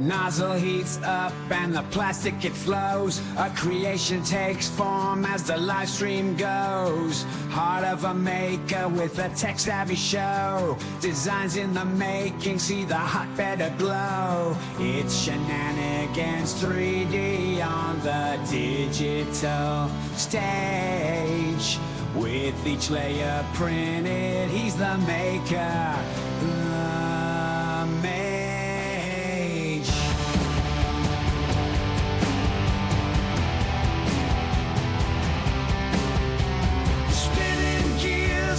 Nozzle heats up and the plastic it flows. A creation takes form as the live stream goes. Heart of a maker with a tech-savvy show. Designs in the making, see the hotbed aglow. It's shenanigans 3D on the digital stage. With each layer printed, he's the maker. The mage.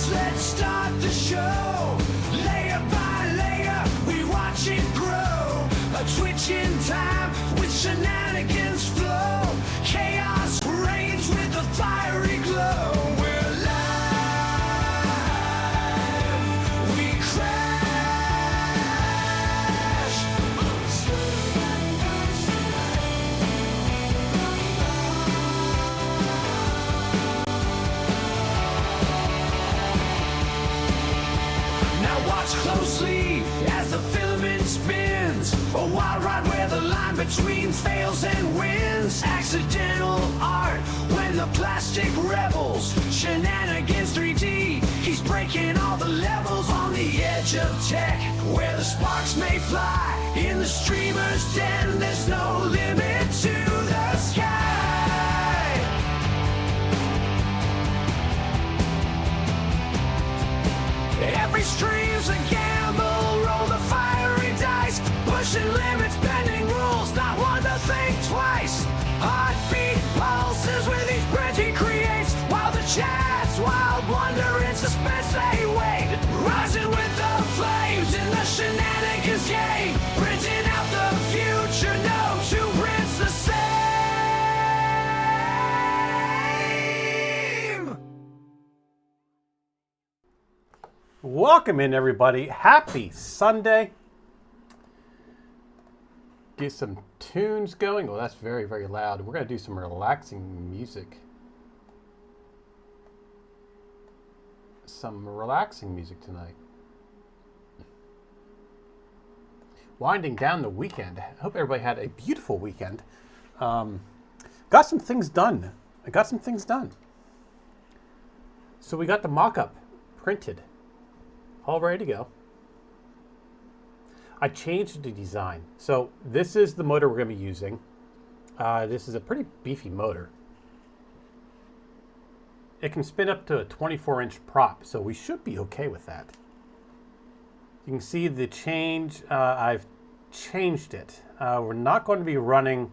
Let's start the show. Layer by layer, we watch it grow. A twitch in time with shenanigans flow. Chaos reigns with a fiery glow. We're live. We crash. Watch closely as the filament spins. A wild ride where the line between fails and wins. Accidental art when the plastic rebels. Shenanigans 3D, he's breaking all the levels on the edge of tech. Where the sparks may fly in the streamer's den. There's no limit to the sky. Every stream's a gamble, roll the fiery dice. Pushing limits, bending rules, not one to think twice. Heartbeat pulses with each print he creates. While the chat's wild wonder in suspense they wait. Rising with the flames in the shenanigans game. Printing out the future, no two prints the same. Welcome in, everybody. Happy Sunday. Get some tunes going. Well, that's very, very loud. We're going to do some relaxing music. Some relaxing music tonight. Winding down the weekend. I hope everybody had a beautiful weekend. Got some things done. So we got the mock-up printed. All ready to go. I changed the design. So this is the motor we're going to be using. This is a pretty beefy motor. It can spin up to a 24-inch prop, so we should be okay with that. You can see the change. I've changed it. We're not going to be running.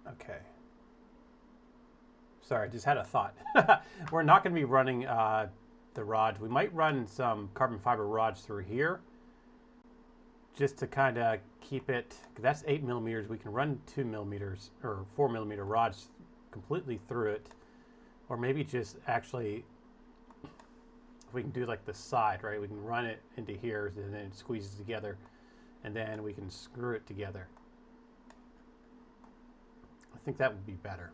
Okay. Sorry, I just had a thought. We're not going to be running the rods. We might run some carbon fiber rods through here just to kind of keep it. That's 8 millimeters. We can run 2 millimeters or 4 millimeter rods completely through it. Or maybe just actually, if we can do like the side, right? We can run it into here and then it squeezes together. And then we can screw it together. I think that would be better.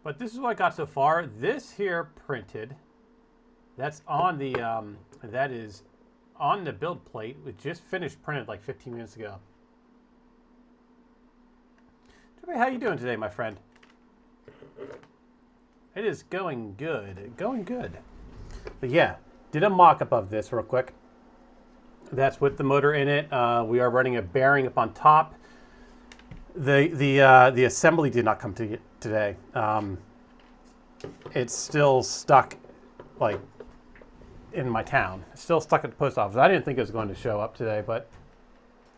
But this is what I got so far. This here printed. That's on the that is on the build plate. It just finished printed like 15 minutes ago. How you doing today, my friend? It is going good. Going good. But yeah, did a mock-up of this real quick. That's with the motor in it. We are running a bearing up on top. The assembly did not come to today. It's still stuck, like, in my town. It's still stuck at the post office. I didn't think it was going to show up today, but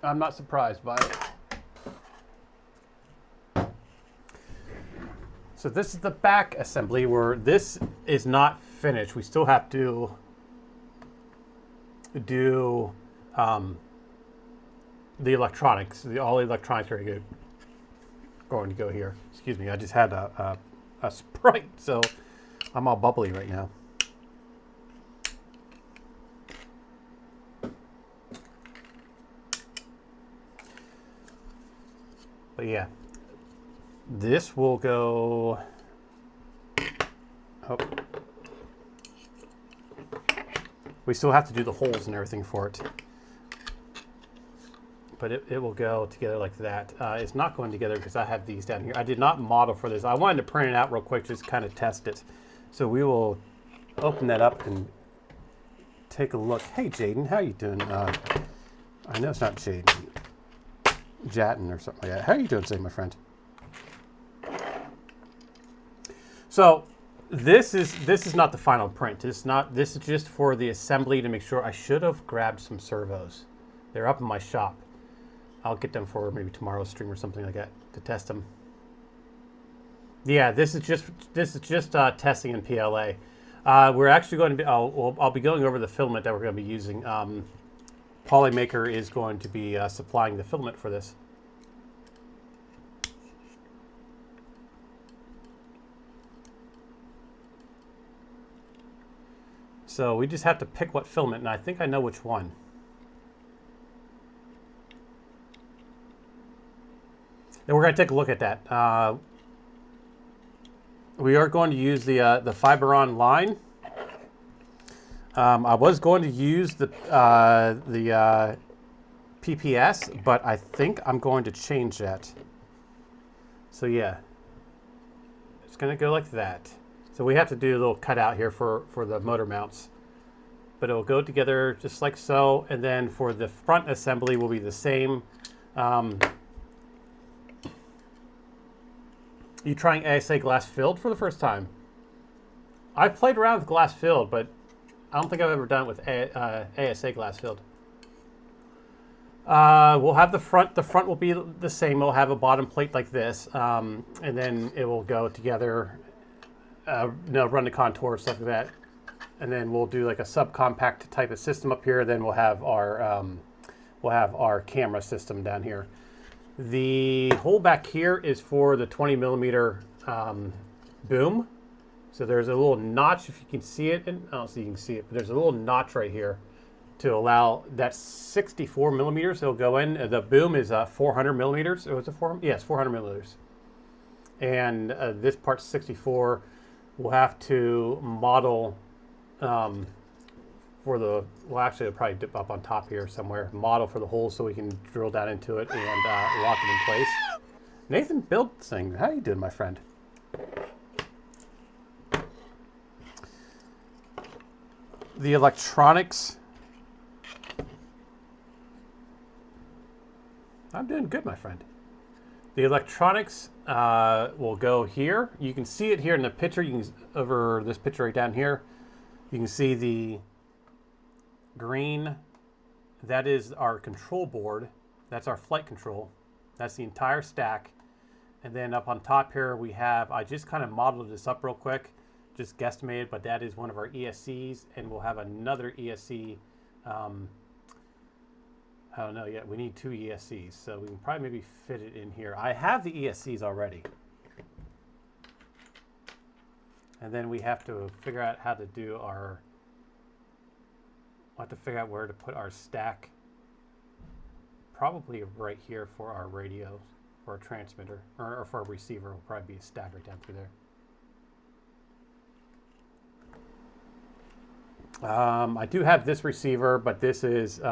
I'm not surprised by it. So this is the back assembly where this is not finished. We still have to do the electronics. All the electronics are going to go here. Excuse me, I just had a Sprite, so I'm all bubbly right now. But yeah, This will go. Oh. We still have to do the holes and everything for it. But it will go together like that. It's not going together because I have these down here. I did not model for this. I wanted to print it out real quick, just kind of test it. So we will open that up and take a look. Hey, Jaden, how you doing? I know it's not Jaden. Jatin or something like that. How are you doing today, my friend? So this is not the final print. This is just for the assembly to make sure. I should have grabbed some servos. They're up in my shop. I'll get them for maybe tomorrow's stream or something like that to test them. Yeah, this is just testing in PLA. We're actually going to be. I'll be going over the filament that we're going to be using. Polymaker is going to be supplying the filament for this. So we just have to pick what filament, and I think I know which one. And we're going to take a look at that. We are going to use the Fiberon line. I was going to use the PPS, but I think I'm going to change that. So yeah, it's going to go like that. So we have to do a little cutout here for the motor mounts. But it will go together just like so. And then for the front assembly will be the same. You trying ASA glass filled for the first time? I've played around with glass filled, but I don't think I've ever done it with ASA glass filled. We'll have the front. The front will be the same. We'll have a bottom plate like this, and then it will go together. Run the contour, stuff like that, and then we'll do like a subcompact type of system up here. Then we'll have our camera system down here. The hole back here is for the 20 millimeter boom. So there's a little notch, if you can see it. And I don't see you can see it, but there's a little notch right here to allow that 64 millimeters. It'll go in. The boom is 400 millimeters. Oh, is it 400? Yes, 400 millimeters. And this part's 64. We'll have to model for the, well, actually it'll probably dip up on top here somewhere. Model for the hole so we can drill down into it and lock it in place. Nathan built this thing. How you doing, my friend? The electronics. I'm doing good, my friend. The electronics will go here. You can see it here in the picture. You can, over this picture right down here, you can see the green. That is our control board. That's our flight control. That's the entire stack. And then up on top here we have, I just kind of modeled this up real quick, just guesstimated, but that is one of our ESCs, and we'll have another ESC. I don't know yet. We need 2 ESCs, so we can probably maybe fit it in here. I have the ESCs already. And then we have to figure out how to do our, we'll have to figure out where to put our stack. Probably right here for our radio, for our transmitter, or for our receiver. Will probably be a stack right down through there. I do have this receiver, but this isn't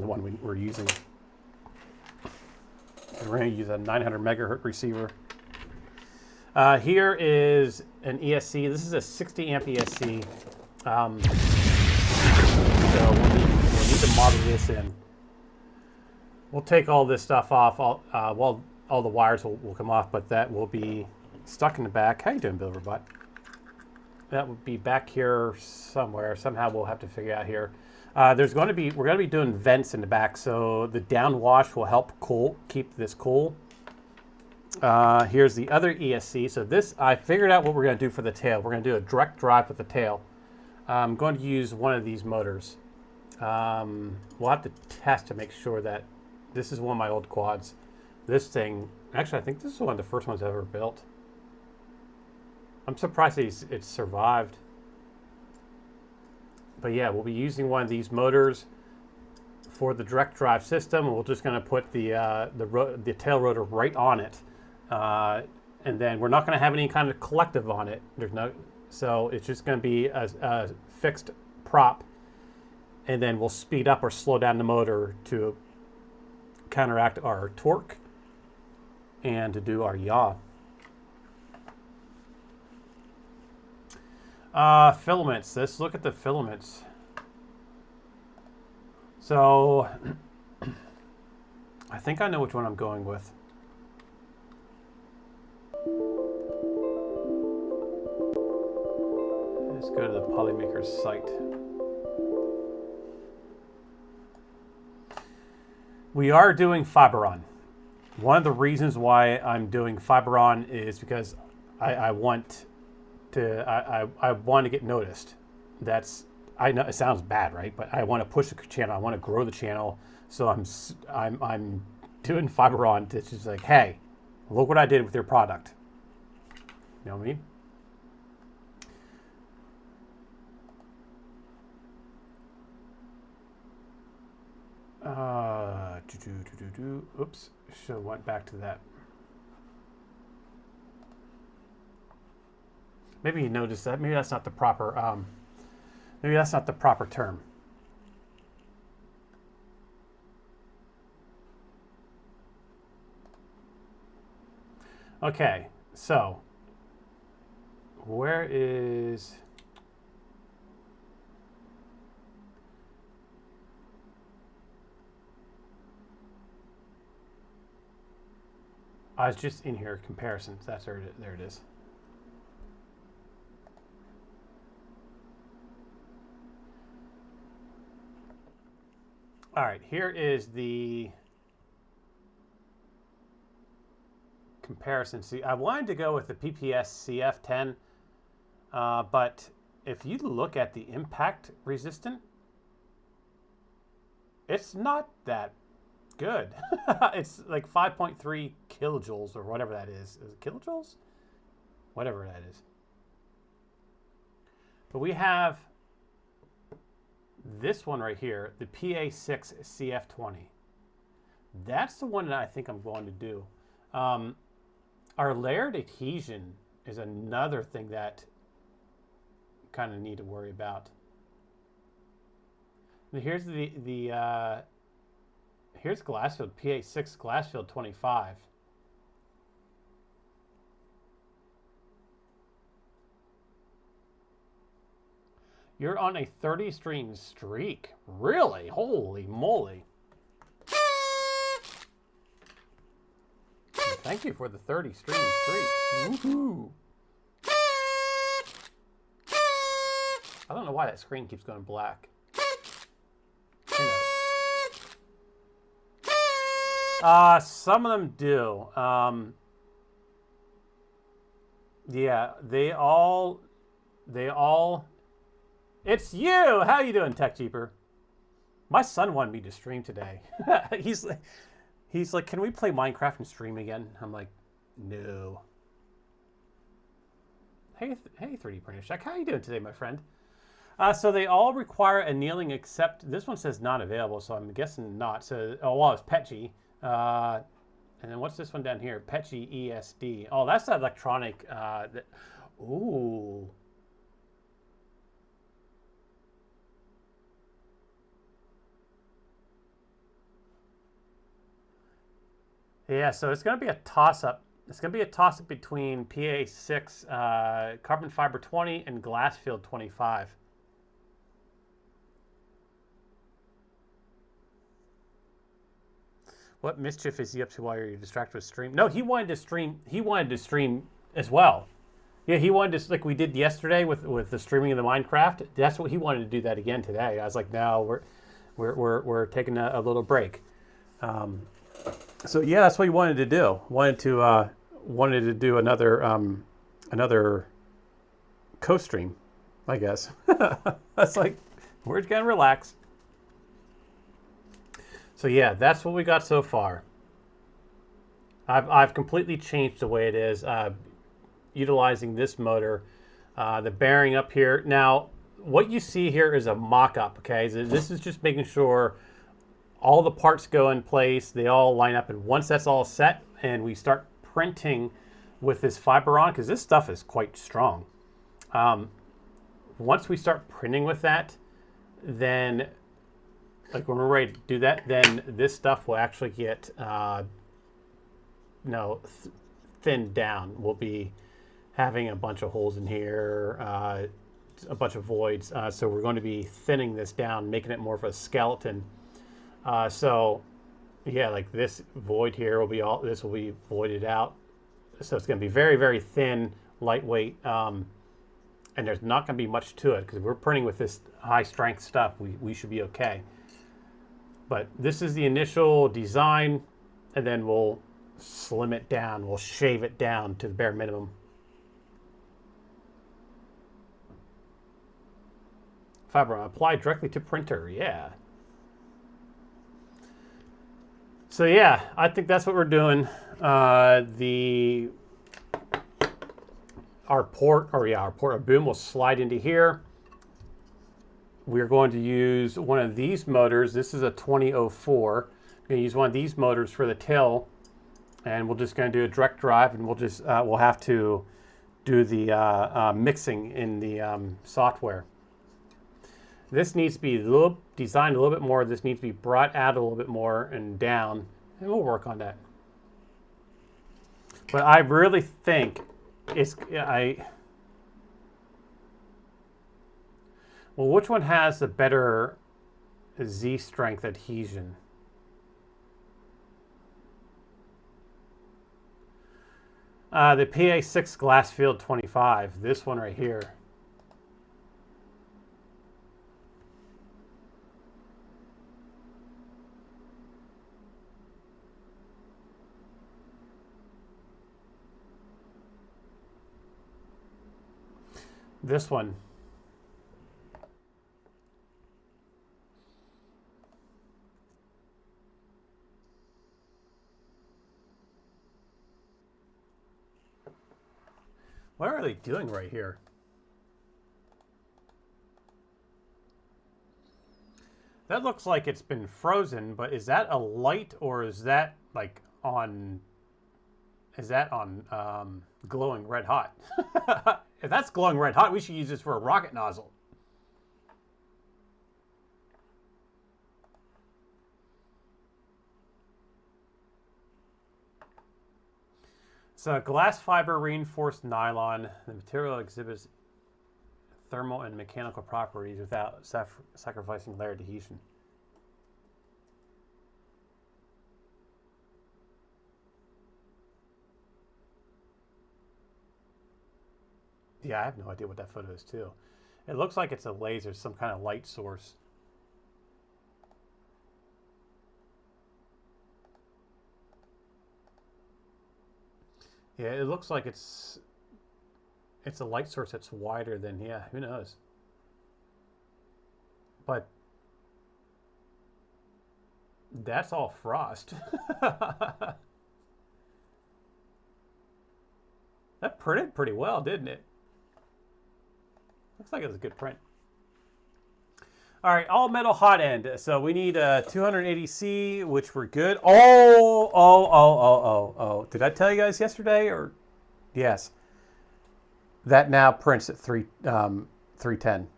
the one we're using. We're going to use a 900 megahertz receiver. Here is an ESC. This is a 60 amp ESC. So we'll need to model this in. We'll take all this stuff off. All the wires will come off, but that will be stuck in the back. How you doing, Bill Robot? That would be back here somewhere. Somehow we'll have to figure out here. We're going to be doing vents in the back, so the downwash will help keep this cool. Here's the other ESC. So this, I figured out what we're going to do for the tail. We're going to do a direct drive with the tail. I'm going to use one of these motors. We'll have to test to make sure that this is one of my old quads. This thing, actually, I think this is one of the first ones I ever built. I'm surprised it's survived. But yeah, we'll be using one of these motors for the direct drive system. We're just going to put the tail rotor right on it. And then we're not going to have any kind of collective on it. So it's just going to be a fixed prop, and then we'll speed up or slow down the motor to counteract our torque and to do our yaw. Filaments. Let's look at the filaments. So I think I know which one I'm going with. Let's go to the Polymaker's site. We are doing Fiberon. One of the reasons why I'm doing Fiberon is because I want to get noticed. I know it sounds bad, right? But I want to push the channel. I want to grow the channel. So I'm doing Fiberon to just like, hey, look what I did with your product. You know what I mean? Oops, should have went back to that. Maybe you noticed that. Maybe that's not the proper. Maybe that's not the proper term. Okay, so where is? I was just in here, comparisons. That's where there it is. All right, here is the comparison. See, I wanted to go with the PPS CF10, but if you look at the impact resistant, it's not that good. It's like 5.3 kilojoules or whatever that is. Is it kilojoules? Whatever that is. But we have this one right here, the PA6 CF20. That's the one that I think I'm going to do. Our layered adhesion is another thing that kind of need to worry about. Here's here's Glassfield, PA6 Glassfield 25. You're on a 30 stream streak. Really? Holy moly. Thank you for the 30 stream streak. Woohoo. I don't know why that screen keeps going black. Who knows? Some of them do. Yeah, they all. It's you. How you doing, Tech Cheaper? My son wanted me to stream today. He's like, can we play Minecraft and stream again? I'm like, no. Hey, 3D Printer Shack, how you doing today, my friend? So they all require annealing except this one says not available, so I'm guessing not. So, oh, well, it's Petchy. And then what's this one down here? Petchy ESD. Oh, that's that electronic. Ooh. Yeah, so it's going to be a toss-up. It's going to be a toss-up between PA6 carbon fiber 20 and Glassfield 25. What mischief is he up to while you're distracted with stream? No, he wanted to stream. He wanted to stream as well. Yeah, he wanted to, like we did yesterday with the streaming of the Minecraft. That's what he wanted to do that again today. I was like, no, we're taking a little break. So yeah, that's what he wanted to do. Wanted to do another co-stream, I guess. That's like, we're just gonna relax. So yeah, that's what we got so far. I've completely changed the way it is, utilizing this motor, the bearing up here. Now, what you see here is a mock-up. Okay, so this is just making sure all the parts go in place, they all line up, and once that's all set and we start printing with this fiber on, because this stuff is quite strong. Once we start printing with that, then like when we're ready to do that, then this stuff will actually get thinned down. We'll be having a bunch of holes in here, a bunch of voids. So we're going to be thinning this down, making it more of a skeleton. So yeah, like this void here will be this will be voided out. So it's going to be very, very thin, lightweight, and there's not going to be much to it, because if we're printing with this high strength stuff, we should be okay. But this is the initial design, and then we'll slim it down. We'll shave it down to the bare minimum. Fiber apply directly to printer. Yeah. So yeah, I think that's what we're doing. Our boom will slide into here. We're going to use one of these motors. This is a 2004. I'm going to use one of these motors for the till, and we're just going to do a direct drive, and we'll have to do the mixing in the software. This needs to be designed a little bit more. This needs to be brought out a little bit more and down, and we'll work on that. But I really think well, which one has the better Z strength adhesion? The PA6 Glassfield 25, this one right here. This one. What are they doing right here? That looks like it's been frozen, but is that a light, or is that like on? Is that on glowing red hot? If that's glowing red hot, we should use this for a rocket nozzle. So glass fiber reinforced nylon. The material exhibits thermal and mechanical properties without sacrificing layer adhesion. Yeah, I have no idea what that photo is too. It looks like it's a laser, some kind of light source. Yeah, it looks like it's a light source that's wider than, yeah, who knows. But that's all frost. That printed pretty well, didn't it? Looks like it was a good print. All right, all metal hot end. So we need a 280C, which we're good. Oh. Did I tell you guys yesterday, or? Yes. That now prints at 310.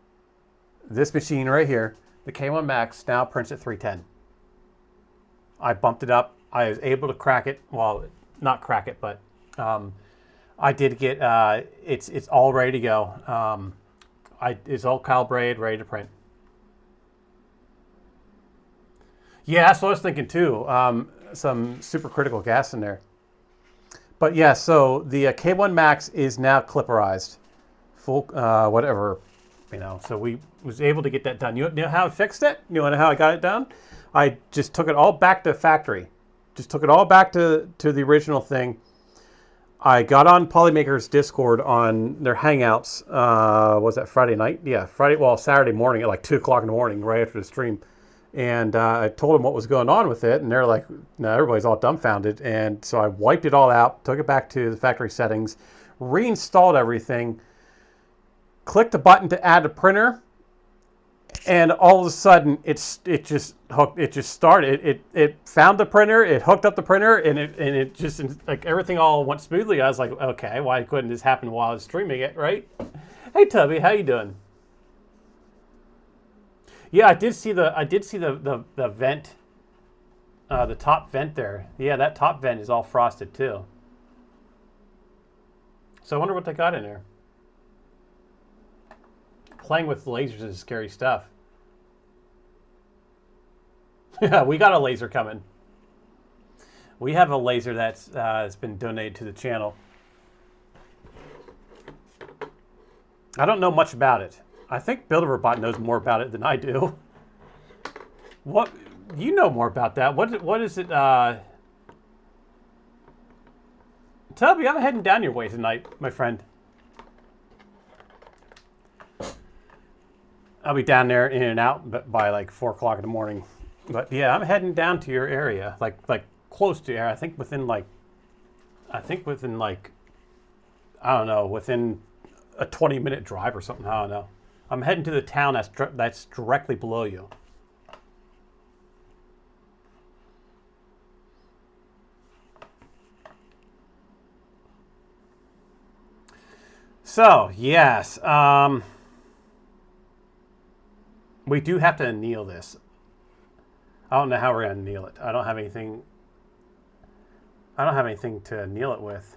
This machine right here, the K1 Max, now prints at 310. I bumped it up. I was able to crack it. Well, not crack it, but I did get, it's all ready to go. It's all calibrated, ready to print. Yeah, that's what I was thinking too. Some supercritical gas in there. But yeah, so the K1 Max is now clipperized. Full, whatever, you know. So we was able to get that done. You know how I fixed it? You know how I got it done? I just took it all back to factory. Just took it all back to the original thing. I got on Polymaker's Discord on their hangouts. Was that Friday night? Yeah, Saturday morning at like 2 o'clock in the morning, right after the stream. And I told them what was going on with it, and they're like, no, everybody's all dumbfounded. And so I wiped it all out, took it back to the factory settings, reinstalled everything, clicked the button to add a printer, and all of a sudden it just hooked. It just started. It found the printer. It hooked up the printer, and it just like everything all went smoothly. I was like, okay, why couldn't this happen while I was streaming it, right? Hey Tubby, how you doing? Yeah, I did see the vent, the top vent there. Yeah, that top vent is all frosted too. So I wonder what they got in there. Playing with lasers is scary stuff. Yeah, we got a laser coming. We have a laser that's been donated to the channel. I don't know much about it. I think Build-A-Robot knows more about it than I do. What? You know more about that. What is it? Tubby, I'm heading down your way tonight, my friend. I'll be down there in and out by like 4 o'clock in the morning. But yeah, I'm heading down to your area, like close to here. I think within like, I don't know, within a 20-minute drive or something. I don't know. I'm heading to the town that's directly below you. So yes, we do have to anneal this. I don't know how we're gonna anneal it. I don't have anything to anneal it with.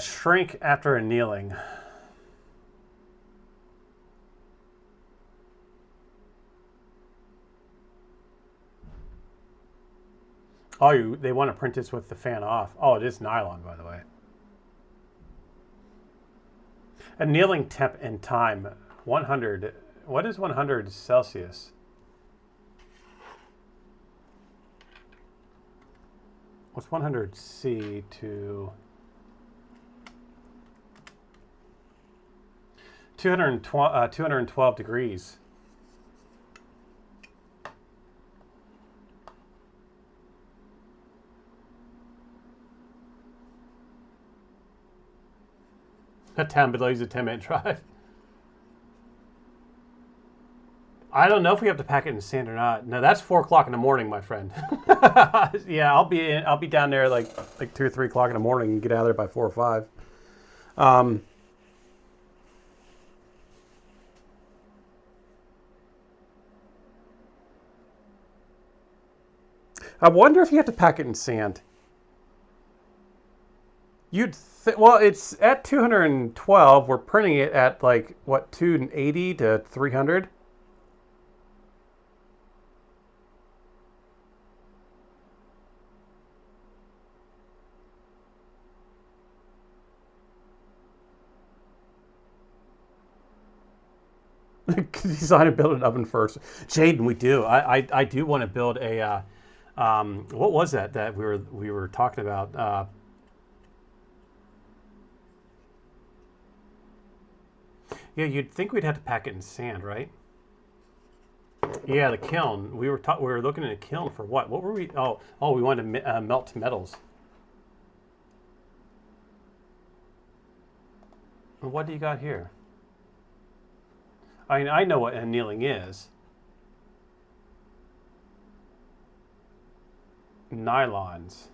Shrink after annealing. Oh, they want to print this with the fan off. Oh, it is nylon, by the way. Annealing temp and time, 100. What is 100 Celsius? What's 100 C to 212 degrees? A town below is a 10-minute drive. I don't know if we have to pack it in sand or not. No, that's 4 o'clock in the morning, my friend. Yeah, I'll be down there like 2 or 3 o'clock in the morning and get out of there by 4 or 5. I wonder if you have to pack it in sand. Well, it's at 212. We're printing it at like what, 280 to 300. Design and build an oven first. Jaden, we do. I do want to build a. What was that we were talking about? Yeah, you'd think we'd have to pack it in sand, right? Yeah, the kiln. We were looking at a kiln for what? What were we? Oh, we wanted to melt metals. What do you got here? I mean, I know what annealing is. Nylons.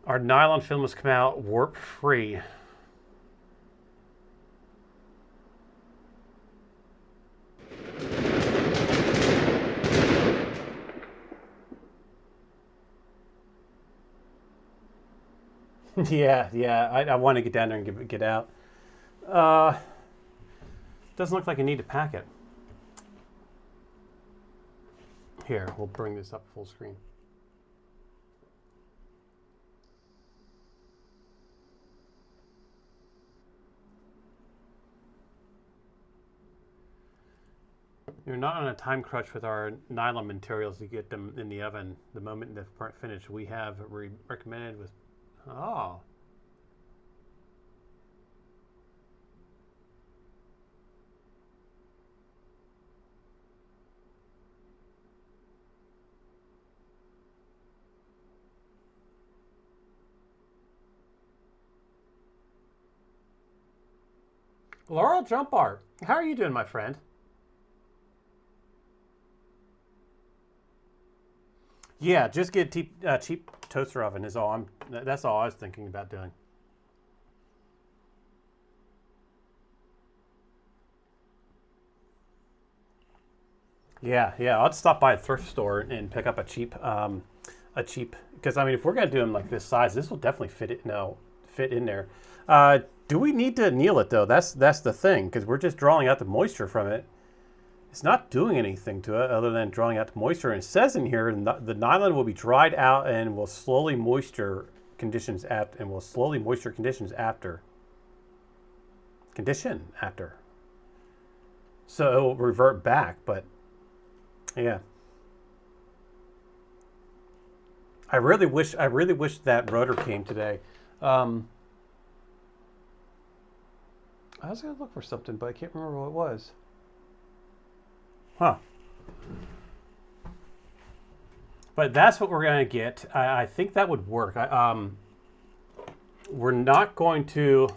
Our nylon filaments come out warp free. Yeah. I want to get down there and get out. Doesn't look like I need to pack it. Here, we'll bring this up full screen. We're not on a time crunch with our nylon materials to get them in the oven the moment the part finished. We have recommended with, oh. Laurel Jump Art, how are you doing, my friend? Yeah, just get a cheap toaster oven is all that's all I was thinking about doing. Yeah, I'll stop by a thrift store and pick up a cheap, because I mean, if we're gonna do them like this size, this will definitely fit in there. Do we need to anneal it though? That's the thing, because we're just drawing out the moisture from it. It's not doing anything to it other than drawing out the moisture. And it says in here the nylon will be dried out and will slowly moisture conditions after. So it will revert back, but yeah. I really wish that rotor came today. I was gonna look for something, but I can't remember what it was. Huh. But that's what we're gonna get. I think that would work. We're not going to.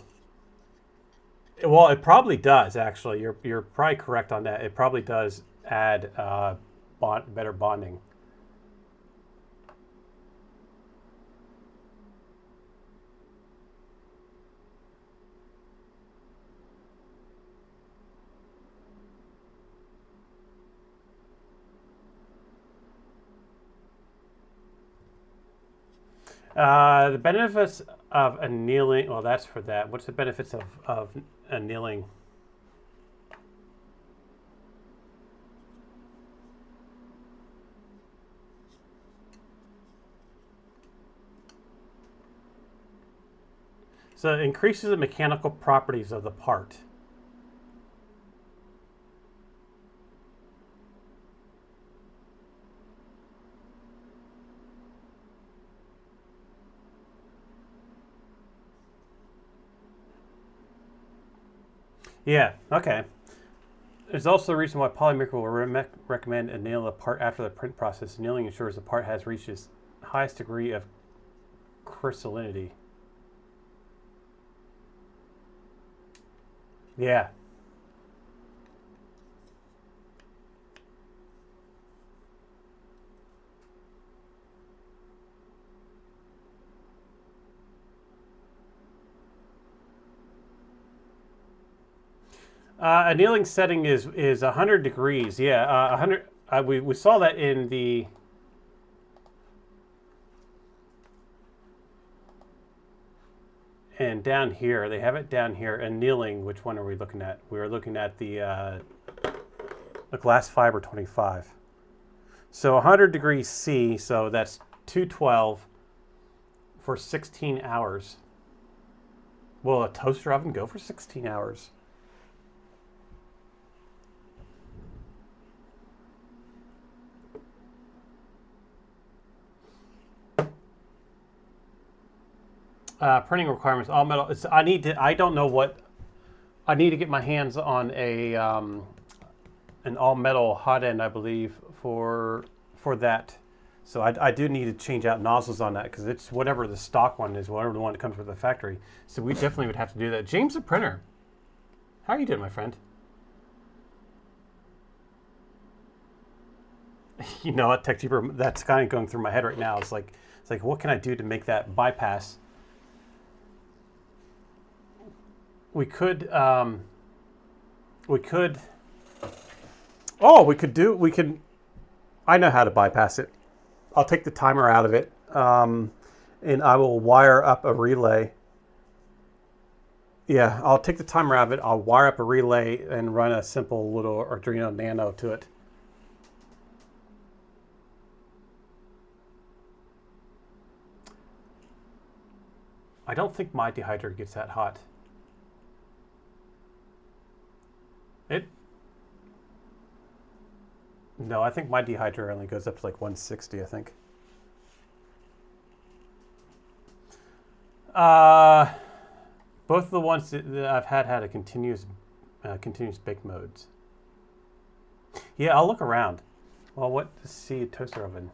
Well, it probably does actually. You're probably correct on that. It probably does add better bonding. The benefits of annealing. Well, that's for that. What's the benefits of annealing? So it increases the mechanical properties of the part. Yeah, okay. There's also a reason why Polymaker will recommend annealing the part after the print process. Annealing ensures the part has reached its highest degree of crystallinity. Yeah. Annealing setting is 100 degrees. Yeah, 100. We saw that in the. And down here, they have it down here. Annealing, which one are we looking at? We are looking at the glass fiber 25. So 100 degrees C, so that's 212 for 16 hours. Will a toaster oven go for 16 hours? Printing requirements, all metal. I don't know what. I need to get my hands on an all metal hot end, I believe, for that. So I do need to change out nozzles on that because it's whatever the stock one is, whatever the one that comes with the factory. So we definitely would have to do that. James the printer, how are you doing, my friend? You know what, TechTuber, that's kind of going through my head right now. It's like what can I do to make that bypass? We could I know how to bypass it. I'll take the timer out of it, and I will wire up a relay. Yeah, I'll take the timer out of it. I'll wire up a relay and run a simple little Arduino Nano to it. I don't think my dehydrator gets that hot. No, I think my dehydrator only goes up to like 160, I think. Both of the ones that I've had a continuous bake modes. Yeah, I'll look around. Well, what to see a toaster oven?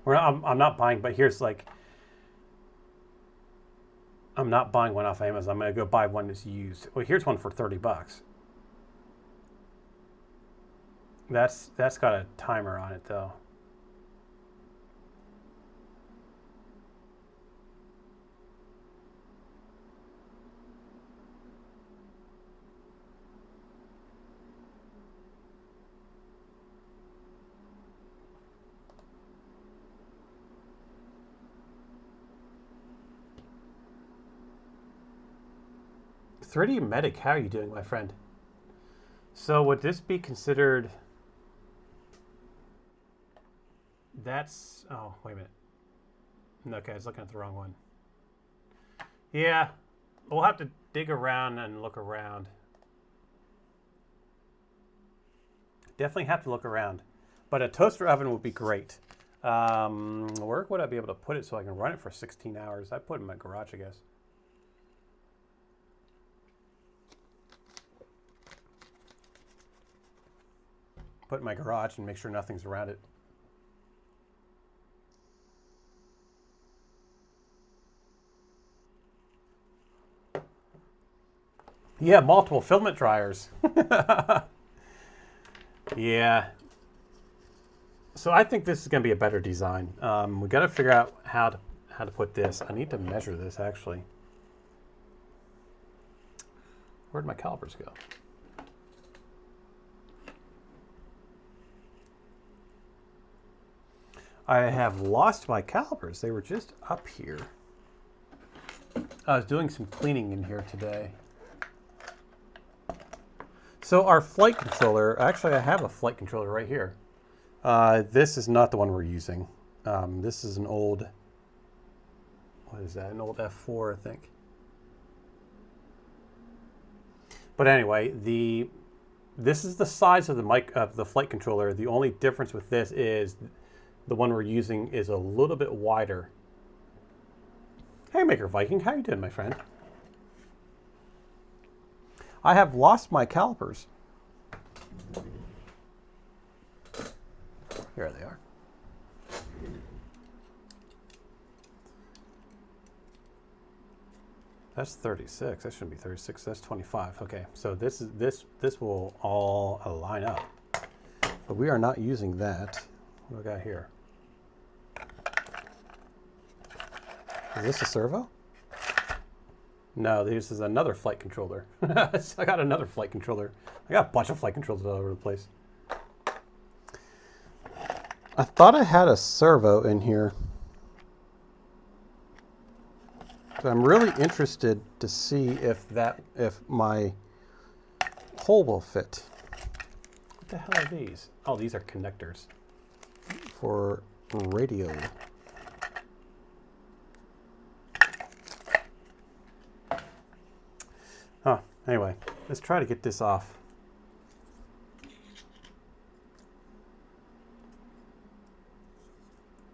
I'm not buying, but here's like, I'm not buying one off Amazon. I'm going to go buy one that's used. Well, here's one for $30. That's got a timer on it though. $30 medic, how are you doing, my friend? So would this be considered? That's, oh, wait a minute. Okay, I was looking at the wrong one. Yeah, we'll have to dig around and look around. Definitely have to look around. But a toaster oven would be great. Where would I be able to put it so I can run it for 16 hours? I'd put it in my garage, I guess. Put it in my garage and make sure nothing's around it. Yeah, multiple filament dryers. Yeah. So I think this is going to be a better design. We got to figure out how to put this. I need to measure this actually. Where'd my calipers go? I have lost my calipers. They were just up here. I was doing some cleaning in here today. So our flight controller, actually I have a flight controller right here. This is not the one we're using. This is an old, what is that? An old F4, I think. But anyway, this is the size of the mic of the flight controller. The only difference with this is the one we're using is a little bit wider. Hey, Maker Viking, how you doing, my friend? I have lost my calipers. Here they are. That's 36. That shouldn't be 36. That's 25. Okay, so this will all line up. But we are not using that. What do we got here? Is this a servo? No, this is another flight controller. I got another flight controller. I got a bunch of flight controllers all over the place. I thought I had a servo in here. So I'm really interested to see if my hole will fit. What the hell are these? Oh, these are connectors for radio. Oh, anyway, let's try to get this off.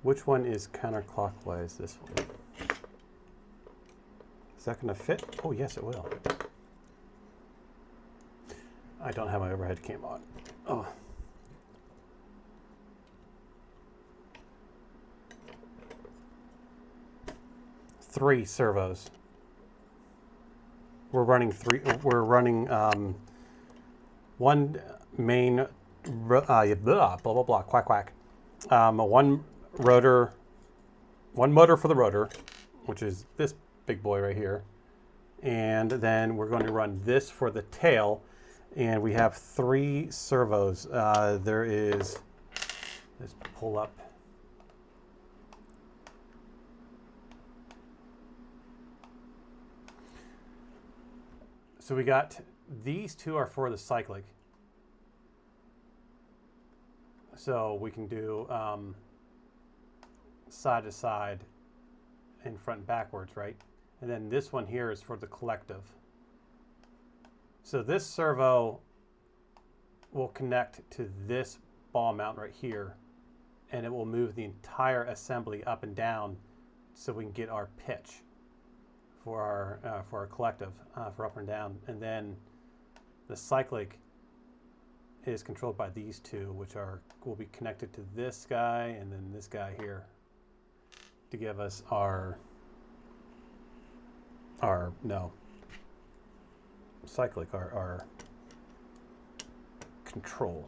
Which one is counterclockwise? This one. Is that going to fit? Oh, yes, it will. I don't have my overhead cam on. Oh. Three servos. We're running one main, blah, blah, blah, quack, quack. One motor for the rotor, which is this big boy right here. And then we're going to run this for the tail. And we have 3 servos. Let's pull up. So we got these two are for the cyclic. So we can do side to side and front and backwards, right? And then this one here is for the collective. So this servo will connect to this ball mount right here, and it will move the entire assembly up and down so we can get our pitch for our collective for up and down. And then the cyclic is controlled by these two, which will be connected to this guy and then this guy here to give us our cyclic, our control,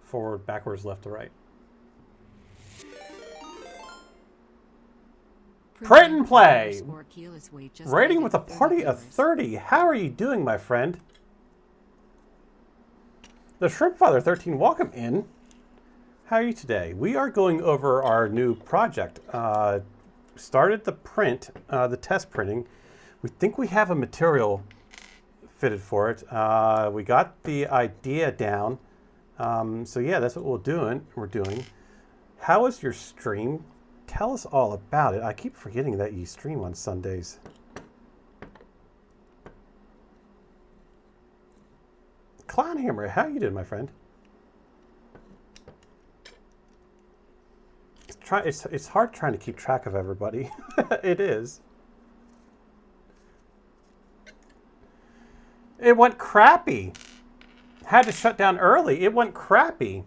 forward, backwards, left to right. Print and play. Rating with a party of 30. How are you doing, my friend? The Shrimp Father 13, welcome in. How are you today? We are going over our new project. Started the print, the test printing. We think we have a material fitted for it. We got the idea down. So yeah, that's what we're doing. How is your stream? Tell us all about it. I keep forgetting that you stream on Sundays. Clownhammer, how you doing, my friend? It's hard trying to keep track of everybody. It is. It went crappy. Had to shut down early. It went crappy.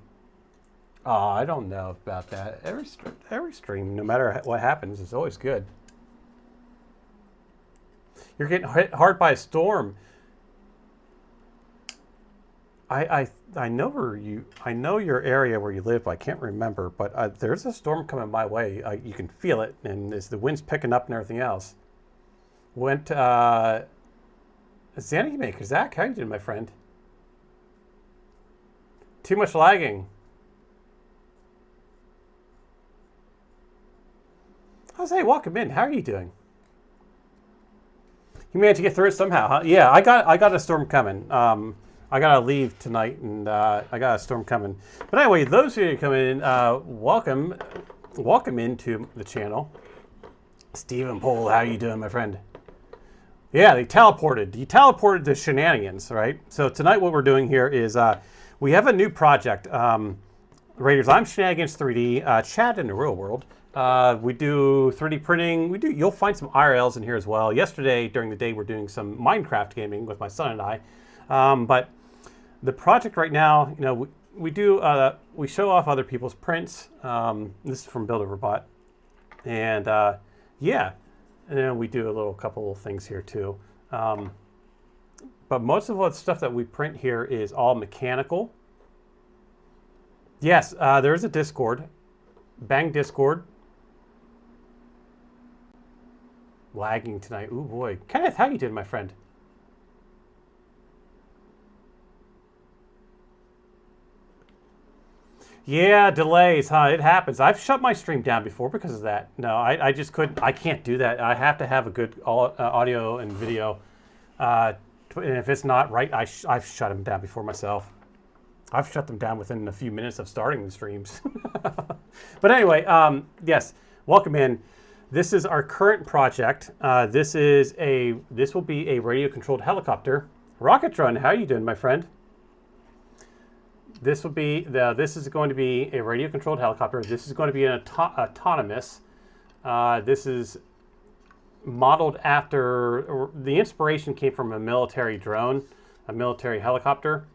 Oh, I don't know about that. Every stream, no matter what happens, is always good. You're getting hit hard by a storm. I know your area where you live, but I can't remember. But there's a storm coming my way. You can feel it, and as the wind's picking up and everything else. Went Zanny Maker, Zach, how you doing, my friend? Too much lagging. Jose, welcome in. How are you doing? You managed to get through it somehow, huh? Yeah, I got a storm coming. I gotta leave tonight, and I got a storm coming. But anyway, those of you coming in, welcome into the channel. Stephen Pohl, how you doing, my friend? Yeah, they teleported the shenanigans, right? So tonight what we're doing here is we have a new project. Raiders, I'm Shenanigans 3D, Chad in the real world. We do 3D printing. You'll find some IRLs in here as well. Yesterday during the day we're doing some Minecraft gaming with my son and I. But the project right now, you know, we show off other people's prints. This is from Builder Robot, and yeah, and then we do a couple of things here too. But most of the stuff that we print here is all mechanical. Yes, there is a Discord. Bang Discord. Lagging tonight. Ooh boy, Kenneth, how you doing, my friend? Yeah, delays, huh? It happens. I've shut my stream down before because of that. No, I just couldn't. I can't do that. I have to have a good audio and video. And if it's not right, I've shut them down before myself. I've shut them down within a few minutes of starting the streams. But anyway, yes, welcome in. This is our current project. This will be a radio-controlled helicopter. Rocketron, how are you doing, my friend? This is going to be a radio-controlled helicopter. This is going to be an autonomous. This is modeled after, the inspiration came from a military drone, a military helicopter.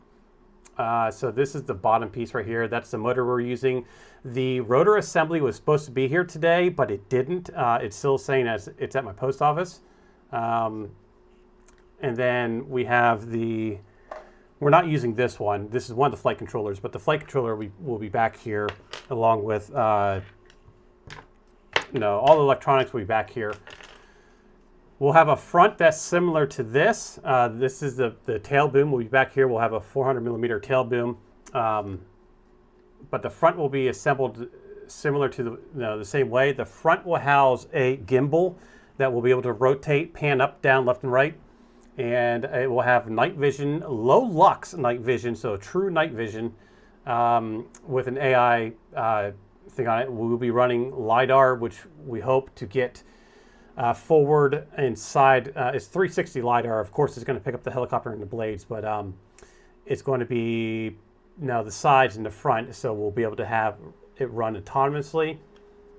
So this is the bottom piece right here. That's the motor we're using. The rotor assembly was supposed to be here today, but it didn't. It's still saying as it's at my post office. And then we have we're not using this one. This is one of the flight controllers, but the flight controller will be back here along with, all the electronics will be back here. We'll have a front that's similar to this. This is the tail boom will be back here. We'll have a 400 millimeter tail boom. But the front will be assembled similar to the same way. The front will house a gimbal that will be able to rotate, pan up, down, left, and right. and it will have night vision, low lux night vision, so true night vision with an AI thing on it. We'll be running LiDAR, which we hope to get forward and side. It's 360 LiDAR. Of course, it's going to pick up the helicopter and the blades, but it's going to be now the sides and the front, so we'll be able to have it run autonomously.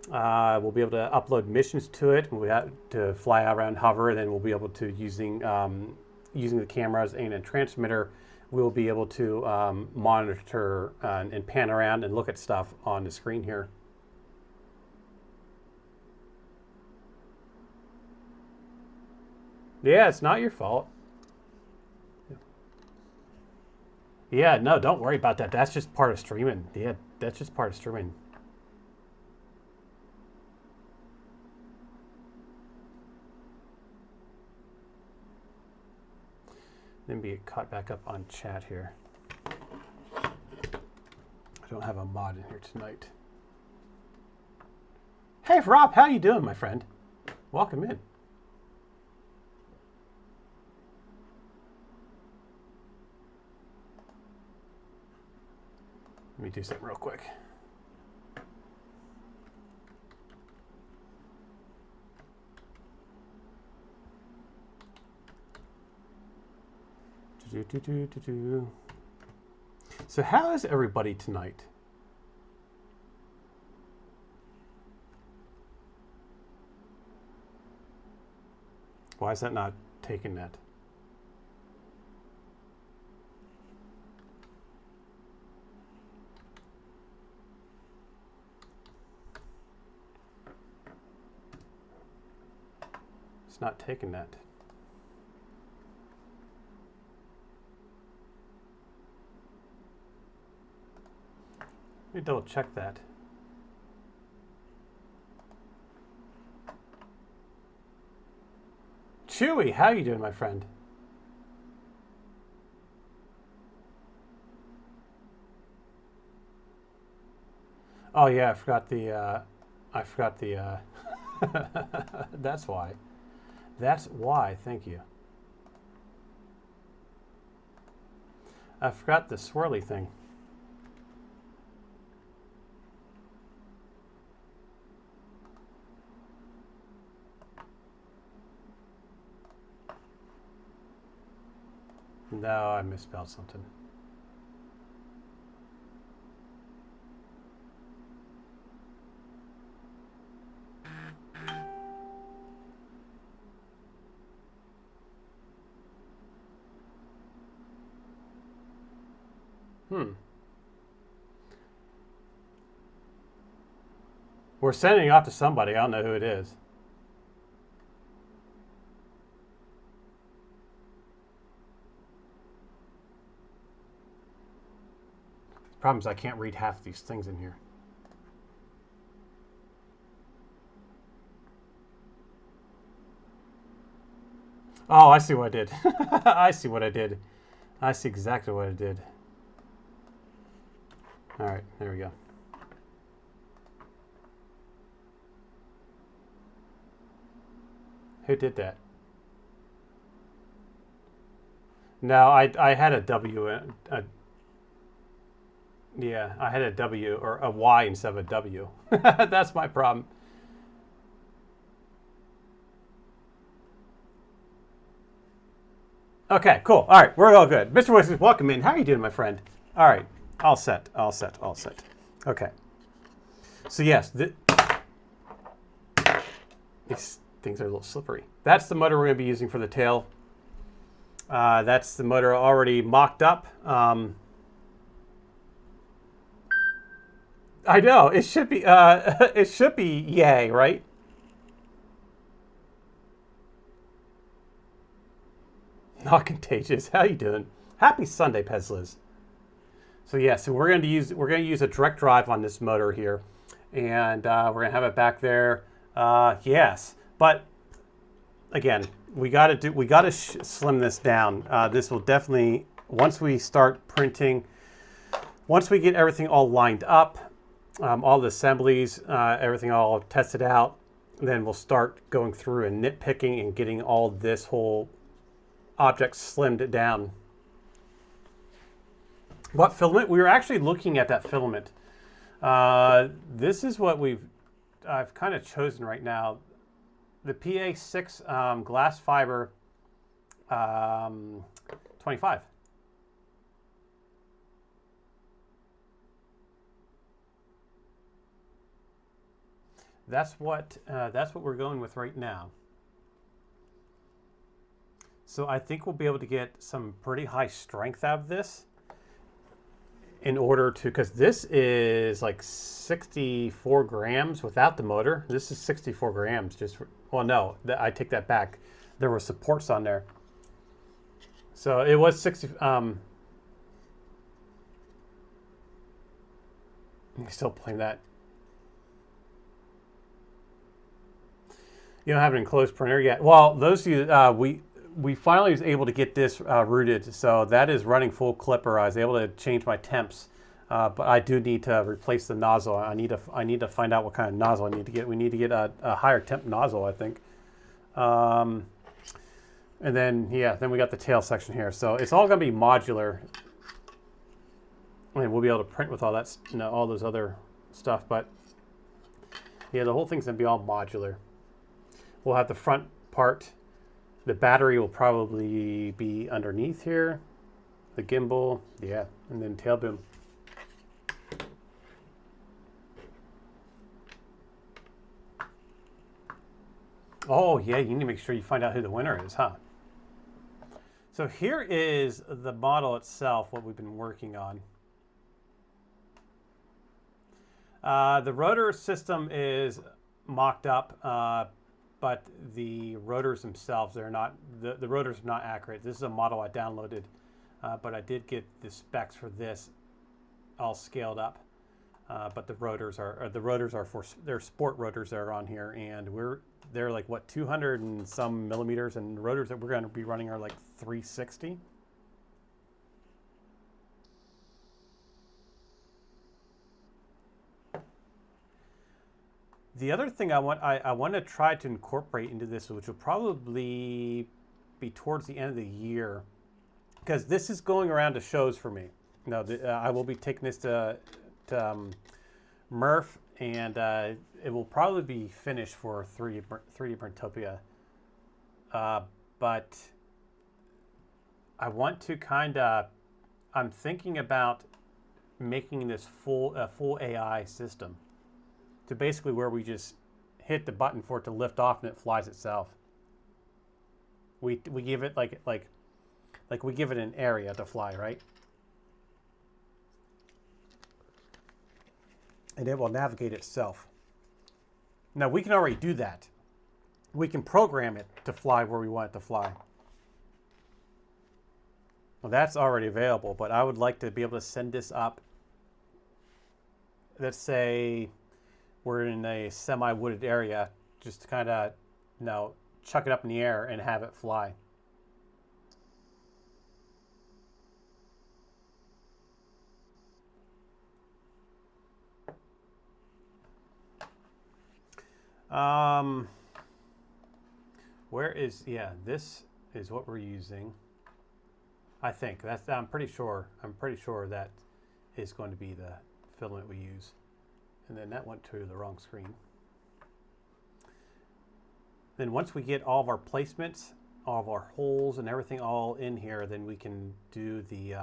We'll be able to upload missions to it. We'll have to fly around, hover, and then we'll be able to, using the cameras and a transmitter, we'll be able to monitor and pan around and look at stuff on the screen here. Yeah, it's not your fault. Yeah, no, don't worry about that. That's just part of streaming. Yeah, that's just part of streaming. Let me get caught back up on chat here. I don't have a mod in here tonight. Hey, Rob, how you doing, my friend? Welcome in. Let me do something real quick. So how is everybody tonight? Why is that not taking that? It's not taking that. Let me double check that. Chewy, how you doing, my friend? Oh yeah, I forgot the. That's why. That's why. Thank you. I forgot the swirly thing. No, I misspelled something. We're sending it off to somebody. I don't know who it is. The problem is I can't read half these things in here. Oh, I see what I did. I see what I did. I see exactly what I did. All right, there we go. Who did that? No, I had a W. Yeah, I had a W or a Y instead of a W. That's my problem. Okay, cool. All right, we're all good. Mr. Wilson, welcome in. How are you doing, my friend? All right, all set, all set, all set. Okay. So yes, these things are a little slippery. That's the motor we're going to be using for the tail. That's the motor already mocked up. I know it should be. It should be yay, right? Not contagious. How you doing? Happy Sunday, Pesliz. So yeah, so we're going to use a direct drive on this motor here, and we're going to have it back there. Yes, but again, we got to slim this down. This will definitely, once we start printing, once we get everything all lined up, all the assemblies, everything all tested out, then we'll start going through and nitpicking and getting all this whole object slimmed down. What filament? We were actually looking at that filament. This is what I've kind of chosen right now. The PA6 glass fiber 25. That's what we're going with right now. So I think we'll be able to get some pretty high strength out of this in order to, because this is like 64 grams without the motor. This is 64 grams just for, well, no, I take that back. There were supports on there. So it was 60. Still playing that. You don't have an enclosed printer yet. Well, those of you, we finally was able to get this routed, so that is running full clipper. I was able to change my temps, but I do need to replace the nozzle. I need to find out what kind of nozzle I need to get. We need to get a higher temp nozzle, I think. And then then we got the tail section here. So it's all going to be modular, and we'll be able to print with all that, all those other stuff. But yeah, the whole thing's going to be all modular. We'll have the front part. The battery will probably be underneath here. The gimbal, yeah, and then tail boom. Oh yeah, you need to make sure you find out who the winner is, huh? So here is the model itself, what we've been working on. The rotor system is mocked up, but the rotors themselves, they're not, the rotors are not accurate. This is a model I downloaded, but I did get the specs for this all scaled up. But the rotors are for, they're sport rotors that are on here, and they're like what, 200 and some millimeters, and the rotors that we're going to be running are like 360. The other thing I want to try to incorporate into this, which will probably be towards the end of the year, because this is going around to shows for me. I will be taking this to Murph, and it will probably be finished for 3D Printopia. But I want to I'm thinking about making this a full AI system. To basically where we just hit the button for it to lift off and it flies itself. We give it like we give it an area to fly, right? And it will navigate itself. Now we can already do that. We can program it to fly where we want it to fly. Well, that's already available, but I would like to be able to send this up. Let's say we're in a semi-wooded area, just to kind of, chuck it up in the air and have it fly. This is what we're using. I think I'm pretty sure that is going to be the filament we use. And then that went to the wrong screen. Then once we get all of our placements, all of our holes and everything all in here, then we can do the,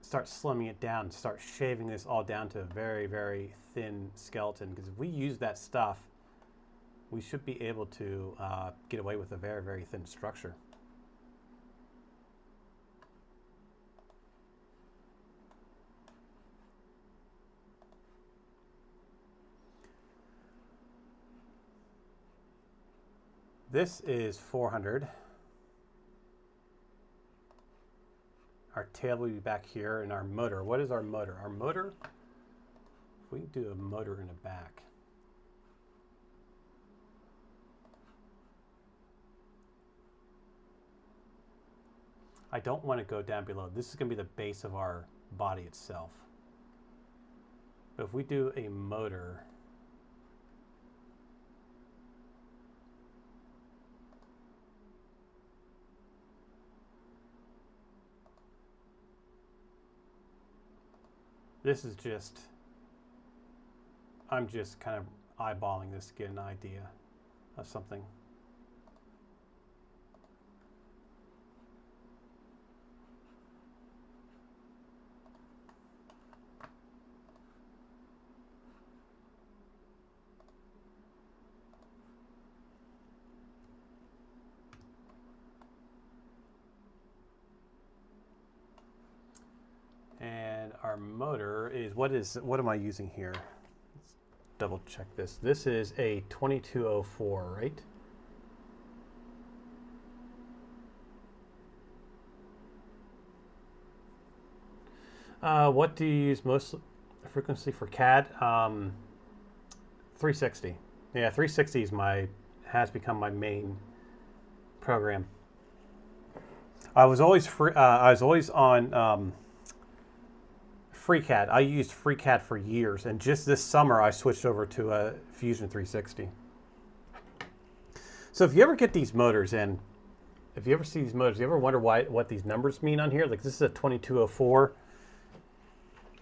start slimming it down, start shaving this all down to a very, very thin skeleton. Because if we use that stuff, we should be able to get away with a very, very thin structure. This is 400. Our tail will be back here, and our motor. What is our motor? Our motor, if we do a motor in the back. I don't want to go down below. This is going to be the base of our body itself. But if we do a motor, This is just, I'm just kind of eyeballing this to get an idea of something. And our motor is, what am I using here? Let's double check this. This is a 2204, right? What do you use most frequency for CAD? 360. Yeah, 360 is has become my main program. I was always on FreeCAD. I used FreeCAD for years, and just this summer I switched over to a Fusion 360. So if you ever get these motors in, if you ever see these motors, you ever wonder what these numbers mean on here? Like this is a 2204.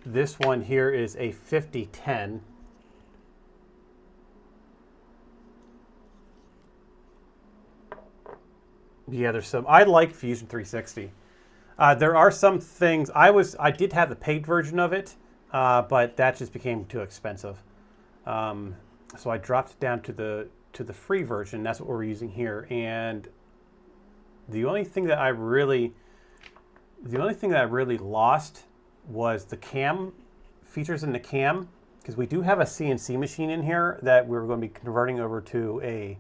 This one here is a 5010. Yeah, there's some. I like Fusion 360. There are some things. I did have the paid version of it, but that just became too expensive. So I dropped it down to the free version. That's what we're using here. And the only thing that I really lost was the cam features in the cam, because we do have a CNC machine in here that we're going to be converting over to a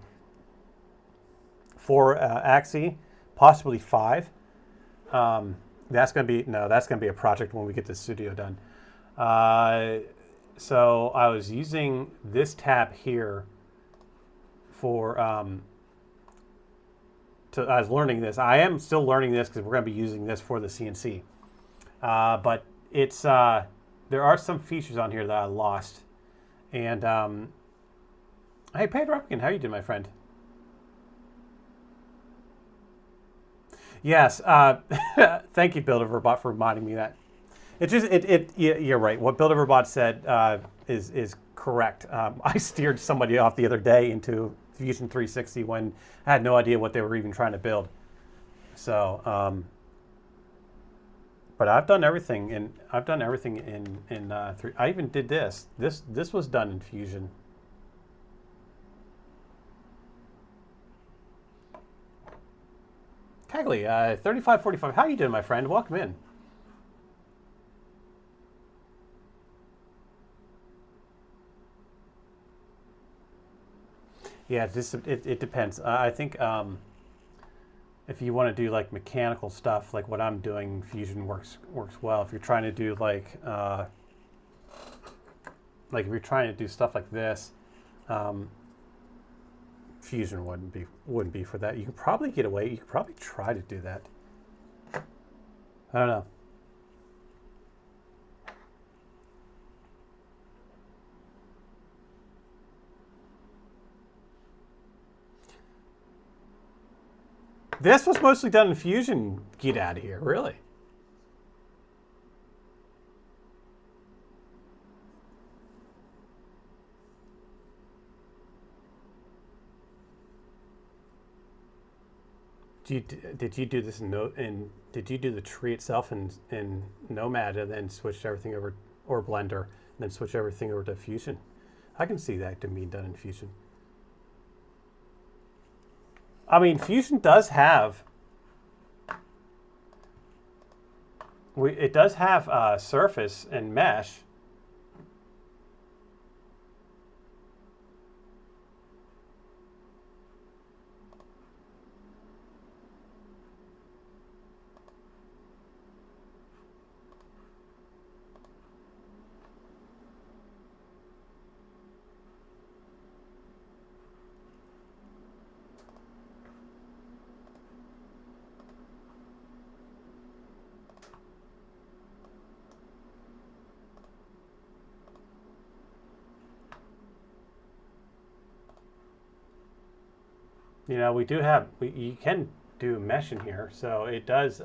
4-axis, possibly 5. That's going to be a project when we get the studio done. So I was using this tab here for, I was learning this. I am still learning this because we're going to be using this for the CNC. But it's, there are some features on here that I lost. And, hey, Pedro Repkin, how you doing, my friend? Yes, thank you, Builderverbot, for reminding me that. You're right. What Builderverbot said is correct. I steered somebody off the other day into Fusion 360 when I had no idea what they were even trying to build. So, but I've done everything in I even did this. This was done in Fusion. Cagley, 3545. How you doing, my friend? Welcome in. Yeah, it depends. I think if you want to do like mechanical stuff, like what I'm doing, Fusion works well. If you're trying to do like if you're trying to do stuff like this, Fusion wouldn't be for that. You could probably get away. You could probably try to do that. I don't know. This was mostly done in Fusion. Get out of here, really? Did you do this did you do the tree itself in Nomad and then switch everything over, or Blender, and then switch everything over to Fusion? I can see that being done in Fusion. I mean, Fusion does have surface and mesh. You know, you can do mesh in here, so it does.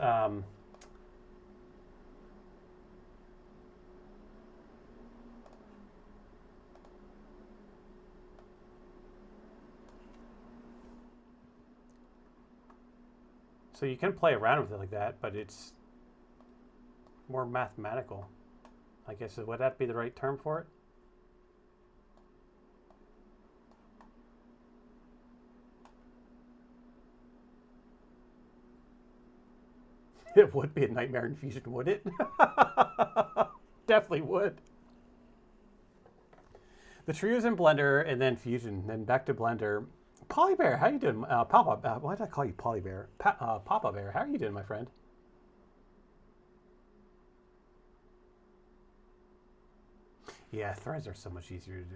So you can play around with it like that, but it's more mathematical. I guess, would that be the right term for it? It would be a nightmare in Fusion, would it? Definitely would. The trio's in Blender and then Fusion, then back to Blender. Polybear, how you doing? Papa, why did I call you Polybear? Papa Bear, how are you doing, my friend? Yeah, threads are so much easier to do.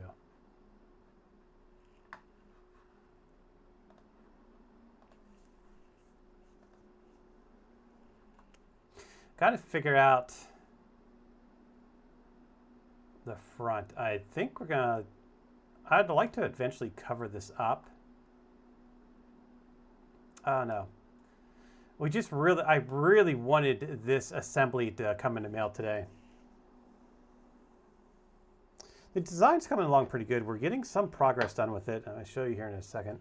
Got to figure out the front. I think we're gonna, I'd like to eventually cover this up. Oh no. We just really, I really wanted this assembly to come in the mail today. The design's coming along pretty good. We're getting some progress done with it, and I'll show you here in a second.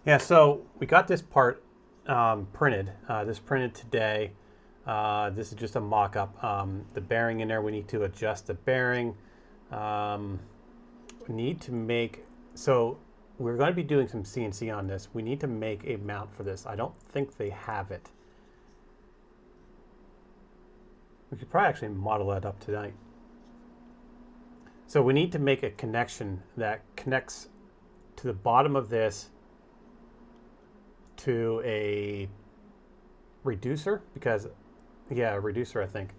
Yeah, so we got this part printed. This printed today. This is just a mock-up. The bearing in there, we need to adjust the bearing. We need to make, so we're going to be doing some CNC on this. We need to make a mount for this. I don't think they have it. We could probably actually model that up tonight. So we need to make a connection that connects to the bottom of this to a reducer, because, yeah, a reducer, I think.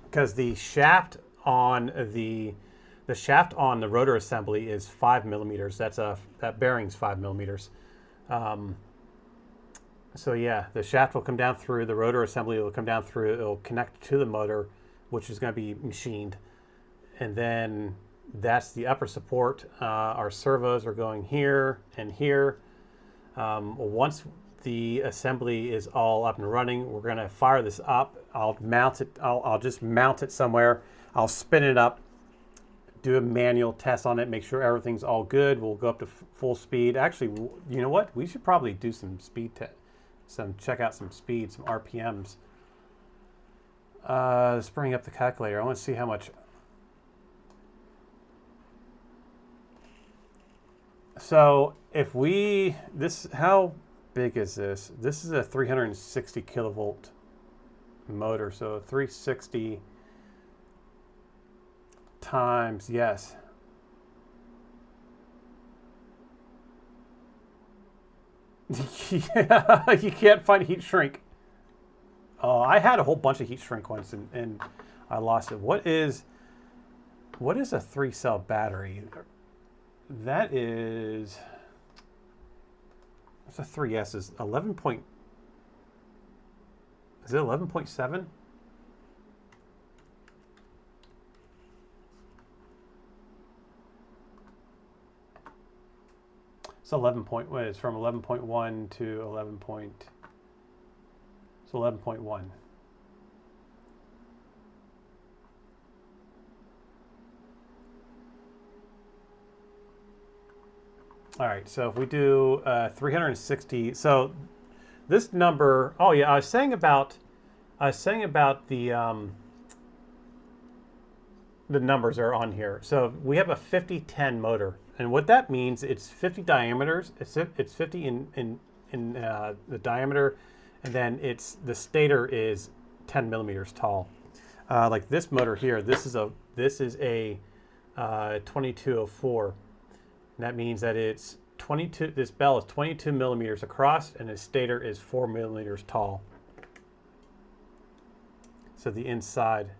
Because the shaft on the rotor assembly is 5 millimeters. That bearing's 5 millimeters. So yeah, the shaft will come down through the rotor assembly. It will come down through. It will connect to the motor, which is going to be machined, and then that's the upper support. Our servos are going here and here. Once the assembly is all up and running, we're going to fire this up. I'll mount it. I'll just mount it somewhere. I'll spin it up, do a manual test on it, make sure everything's all good. We'll go up to full speed. Actually, you know what? We should probably do some speed test. Check out some speed, some RPMs. Let's bring up the calculator. I want to see how much. So if we, how big is this? This is a 360 kilovolt motor. So 360 times, yes. Yeah, you can't find heat shrink. Oh, I had a whole bunch of heat shrink once and I lost it. What is a 3-cell battery? That is, what's a 3S? Is 11 point, is it 11.7? It's 11 point, well, it's from 11.1 to 11 point, it's 11.1. All right, so if we do 360, so this number, oh yeah, I was saying about the numbers are on here. So we have a 50-10 motor, and what that means, it's 50 diameters. It's 50 in the diameter, and then the stator is 10 millimeters tall. Like this motor here, this is a 2204. And that means that it's 22. This bell is 22 millimeters across, and the stator is 4 millimeters tall. So the inside.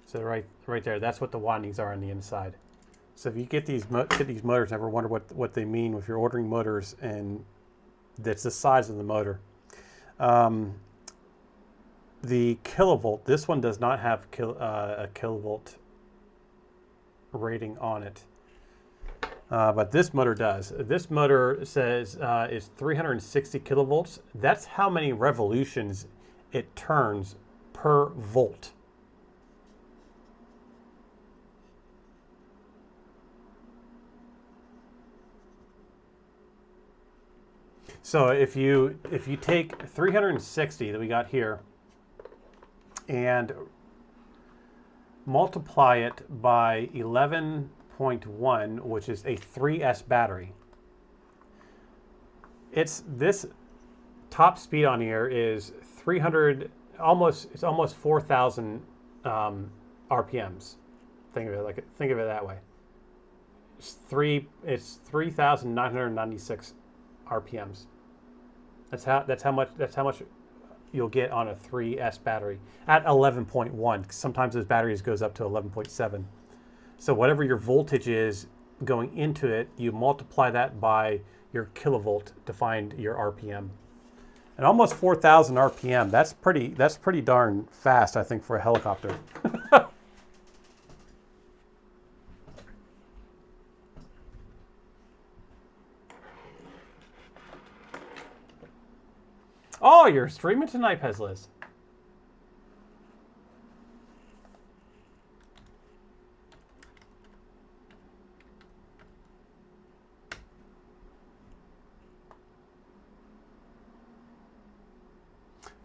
So right there, that's what the windings are on the inside. So if you get these motors, never wonder what they mean if you're ordering motors, and that's the size of the motor. The kilovolt. This one does not have a kilovolt rating on it, but this motor does. This motor says is 360 kilovolts. That's how many revolutions it turns per volt. So if you take 360 that we got here and multiply it by 11.1, which is a 3S battery, this top speed on here is 300, it's almost 4,000 RPMs. Think of it that way. It's 3,996 RPMs. That's how much you'll get on a 3S battery at 11.1. Sometimes those batteries goes up to 11.7. So whatever your voltage is going into it, you multiply that by your kilovolt to find your RPM. And almost 4,000 RPM. That's pretty darn fast, I think, for a helicopter. Oh, you're streaming tonight, Pezliz.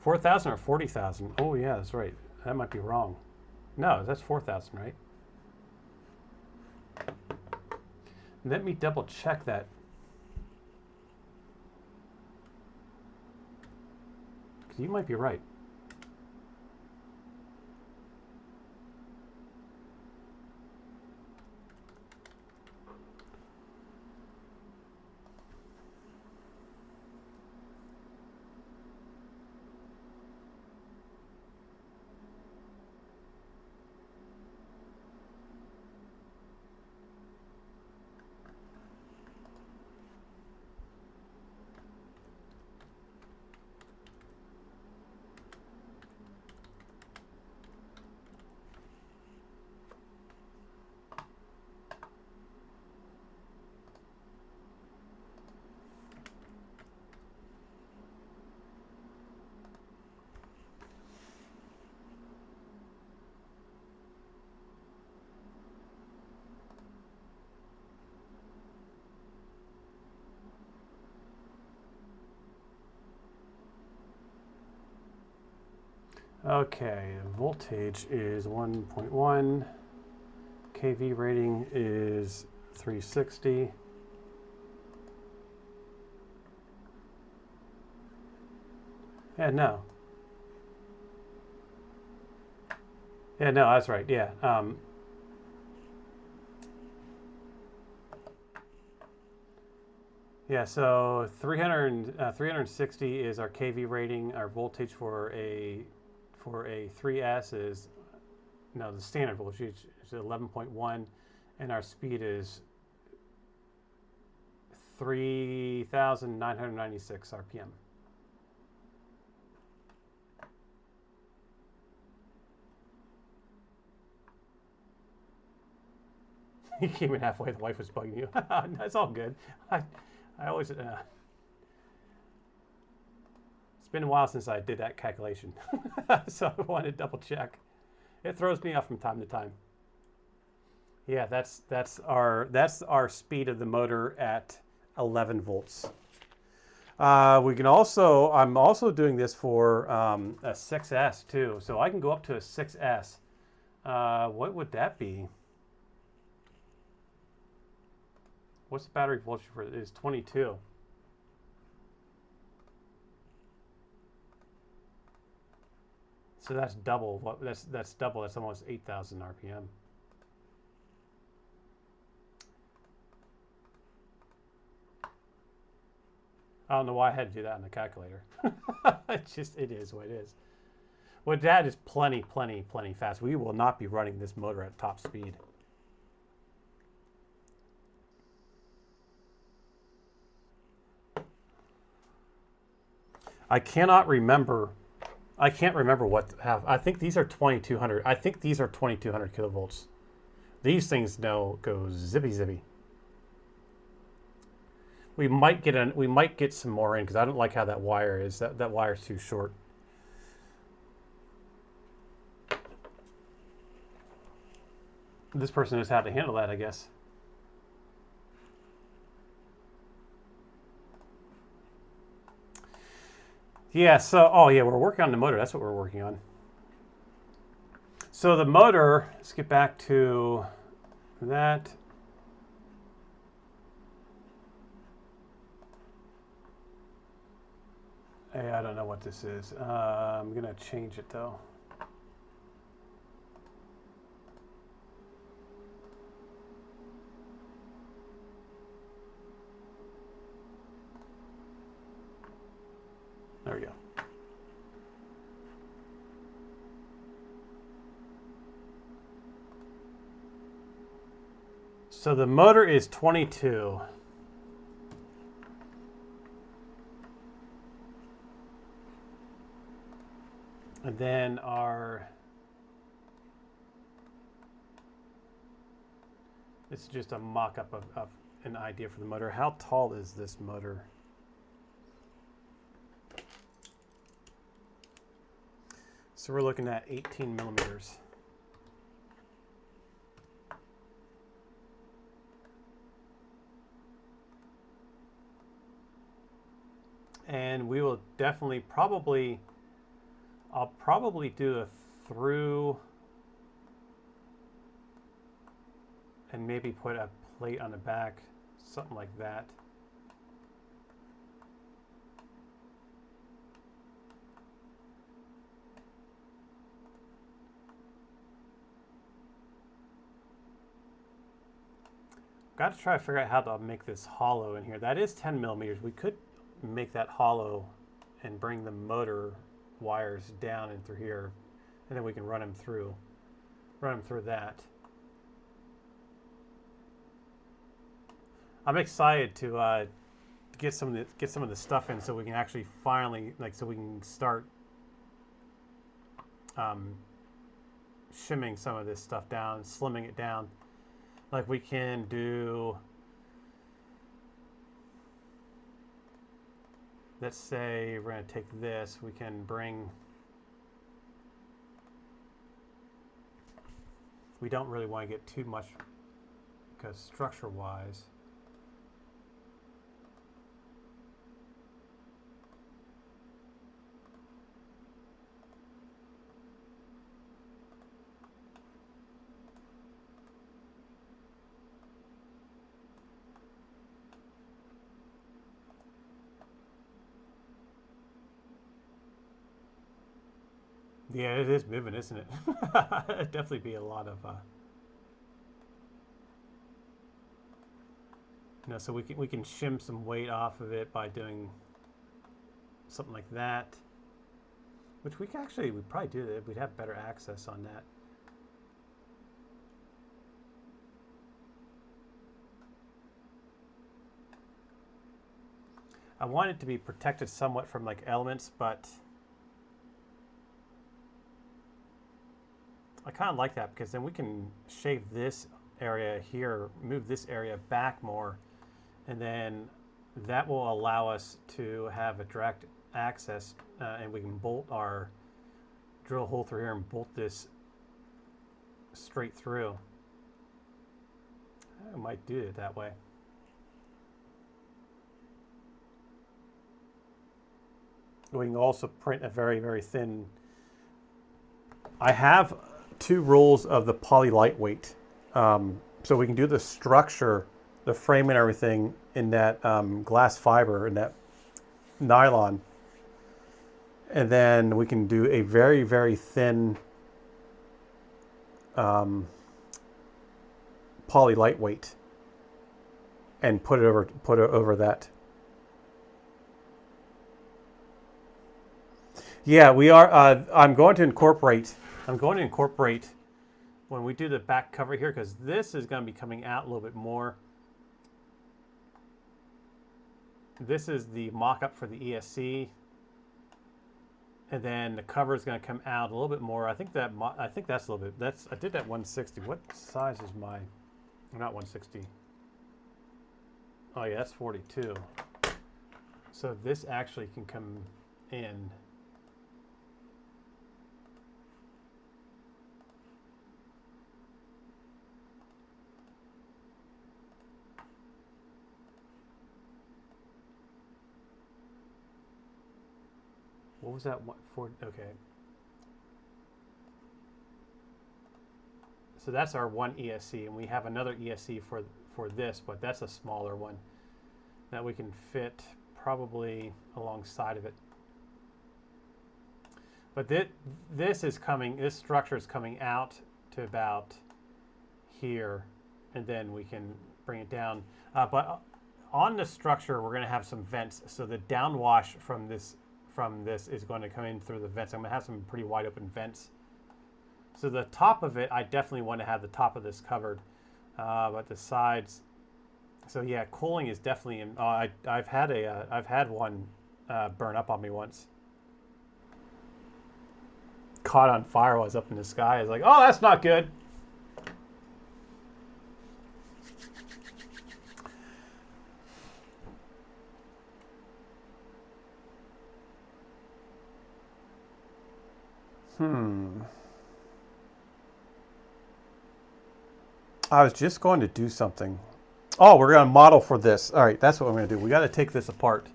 $4,000 or 40,000? Oh yeah, that's right. That might be wrong. No, that's 4,000, right? Let me double check that. You might be right. Okay, voltage is 1.1. kV rating is 360. Yeah, no. Yeah, no, that's right. Yeah. Yeah, so 360 is our kV rating. Our voltage for a 3S is, no, the standard voltage is 11.1, and our speed is 3,996 RPM. You came in halfway. The wife was bugging you. That's all good. I always. It's been a while since I did that calculation, so I wanted to double check. It throws me off from time to time. Yeah, that's our speed of the motor at 11 volts. We can also, I'm also doing this for a 6S too, so I can go up to a 6S. What would that be? What's the battery voltage for it? It's 22. So that's double. That's double. That's almost 8,000 RPM. I don't know why I had to do that on the calculator. It is what it is. Well, that is plenty fast. We will not be running this motor at top speed. I can't remember what to have. I think these are 2200. I think these are 2200 kilovolts. These things now go zippy. We might get some more in because I don't like how that wire is. That wire's too short. This person knows how to handle that, I guess. Yeah, so, oh yeah, we're working on the motor. That's what we're working on. So the motor, let's get back to that. Hey, I don't know what this is. I'm going to change it though. There we go. So the motor is 22. And then this is just a mock-up of an idea for the motor. How tall is this motor? So we're looking at 18 millimeters. And we will definitely I'll probably do a through and maybe put a plate on the back, something like that. Got to try to figure out how to make this hollow in here. That is 10 millimeters. We could make that hollow and bring the motor wires down and through here, and then we can run them through that. I'm excited to get some of the stuff in, so we can actually finally so we can start shimming some of this stuff down, slimming it down. Like we can do, let's say we're going to take this, we can bring, we don't really want to get too much because structure wise. Yeah, it is moving, isn't it? It'd definitely be a lot of, so we can shim some weight off of it by doing something like that, which we'd probably do that. We'd have better access on that. I want it to be protected somewhat from like elements, but I kind of like that because then we can shave this area here, move this area back more, and then that will allow us to have a direct access, and we can drill a hole through here and bolt this straight through. I might do it that way. We can also print a very, very thin. I have 2 rolls of the poly lightweight, so we can do the structure, the frame and everything in that glass fiber, in that nylon, and then we can do a very, very thin poly lightweight and put it over that. Yeah, we are. I'm going to incorporate when we do the back cover here, because this is going to be coming out a little bit more. This is the mock-up for the ESC, and then the cover is going to come out a little bit more. I think that's a little bit. I did that 160. What size is my? Not 160. Oh yeah, that's 42. So this actually can come in. what was that one for? Okay. So that's our one ESC, and we have another ESC for this, but that's a smaller one that we can fit probably alongside of it. But this structure is coming out to about here, and then we can bring it down. But on the structure, we're going to have some vents, so the downwash from this is going to come in through the vents. I'm going to have some pretty wide open vents. So the top of it, I definitely want to have the top of this covered, but the sides. So yeah, cooling is definitely. I've had one burn up on me once. Caught on fire while I was up in the sky. I was like, oh, that's not good. I was just going to do something. Oh, we're going to model for this. All right, that's what we're going to do. We got to take this apart.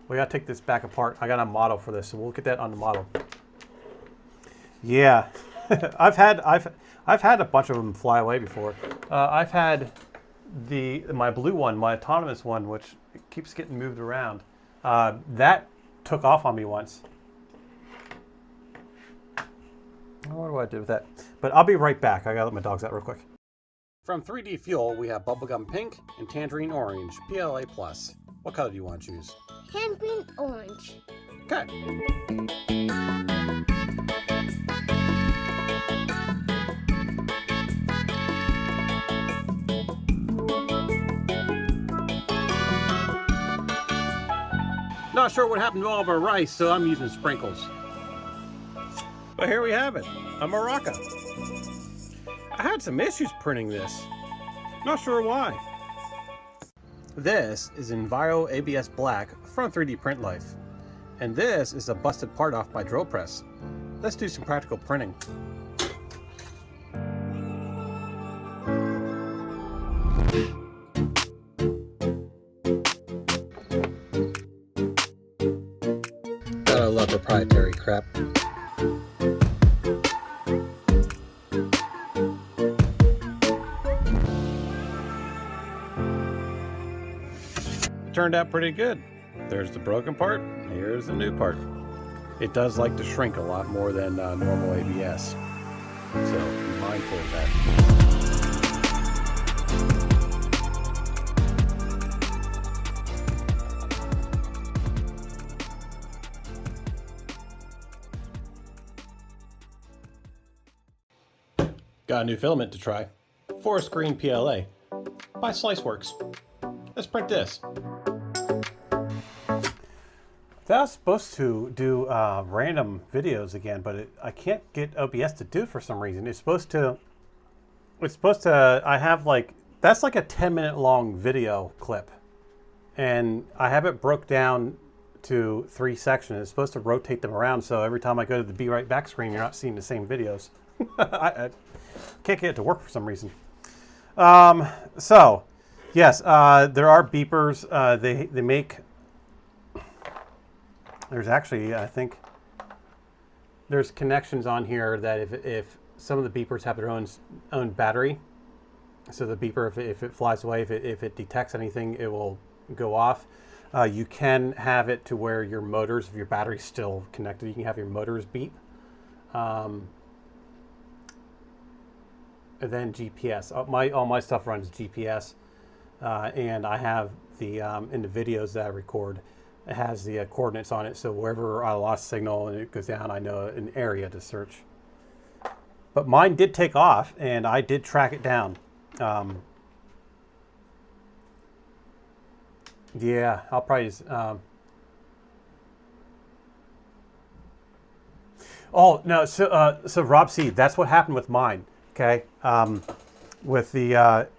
We got to take this back apart. I got a model for this, so we'll get that on the model. Yeah, I've had a bunch of them fly away before. I've had my blue one, my autonomous one, which keeps getting moved around. That took off on me once. What do I do with that? But I'll be right back. I gotta let my dogs out real quick. From 3D Fuel, we have Bubblegum Pink and Tangerine Orange, PLA+. What color do you want to choose? Tangerine Orange. Okay. Not sure what happened to all of our rice, so I'm using sprinkles. But here we have it, a maraca. I had some issues printing this. Not sure why. This is Enviro ABS Black from 3D Print Life. And this is a busted part off my drill press. Let's do some practical printing. Gotta love proprietary crap. Turned out pretty good. There's the broken part, here's the new part. It does like to shrink a lot more than normal ABS, so be mindful of that. Got a new filament to try. Forest Green PLA by Sliceworks. Let's print this. That was supposed to do random videos again, but I can't get OBS to do it for some reason. It's supposed to, I have like, that's like a 10-minute long video clip. And I have it broke down to 3 sections. It's supposed to rotate them around, so every time I go to the Be Right Back screen, you're not seeing the same videos. I can't get it to work for some reason. So, yes, there are beepers. They make... There's actually, I think, there's connections on here that if some of the beepers have their own battery, so the beeper, if it flies away, if it detects anything, it will go off. You can have it to where your motors, if your battery's still connected, you can have your motors beep. And then GPS. All my stuff runs GPS, and I have the in the videos that I record. It has the coordinates on it, so wherever I lost signal and it goes down, I know an area to search. But mine did take off, and I did track it down. Yeah, I'll probably just... Oh, no, so Rob C., that's what happened with mine, okay? With the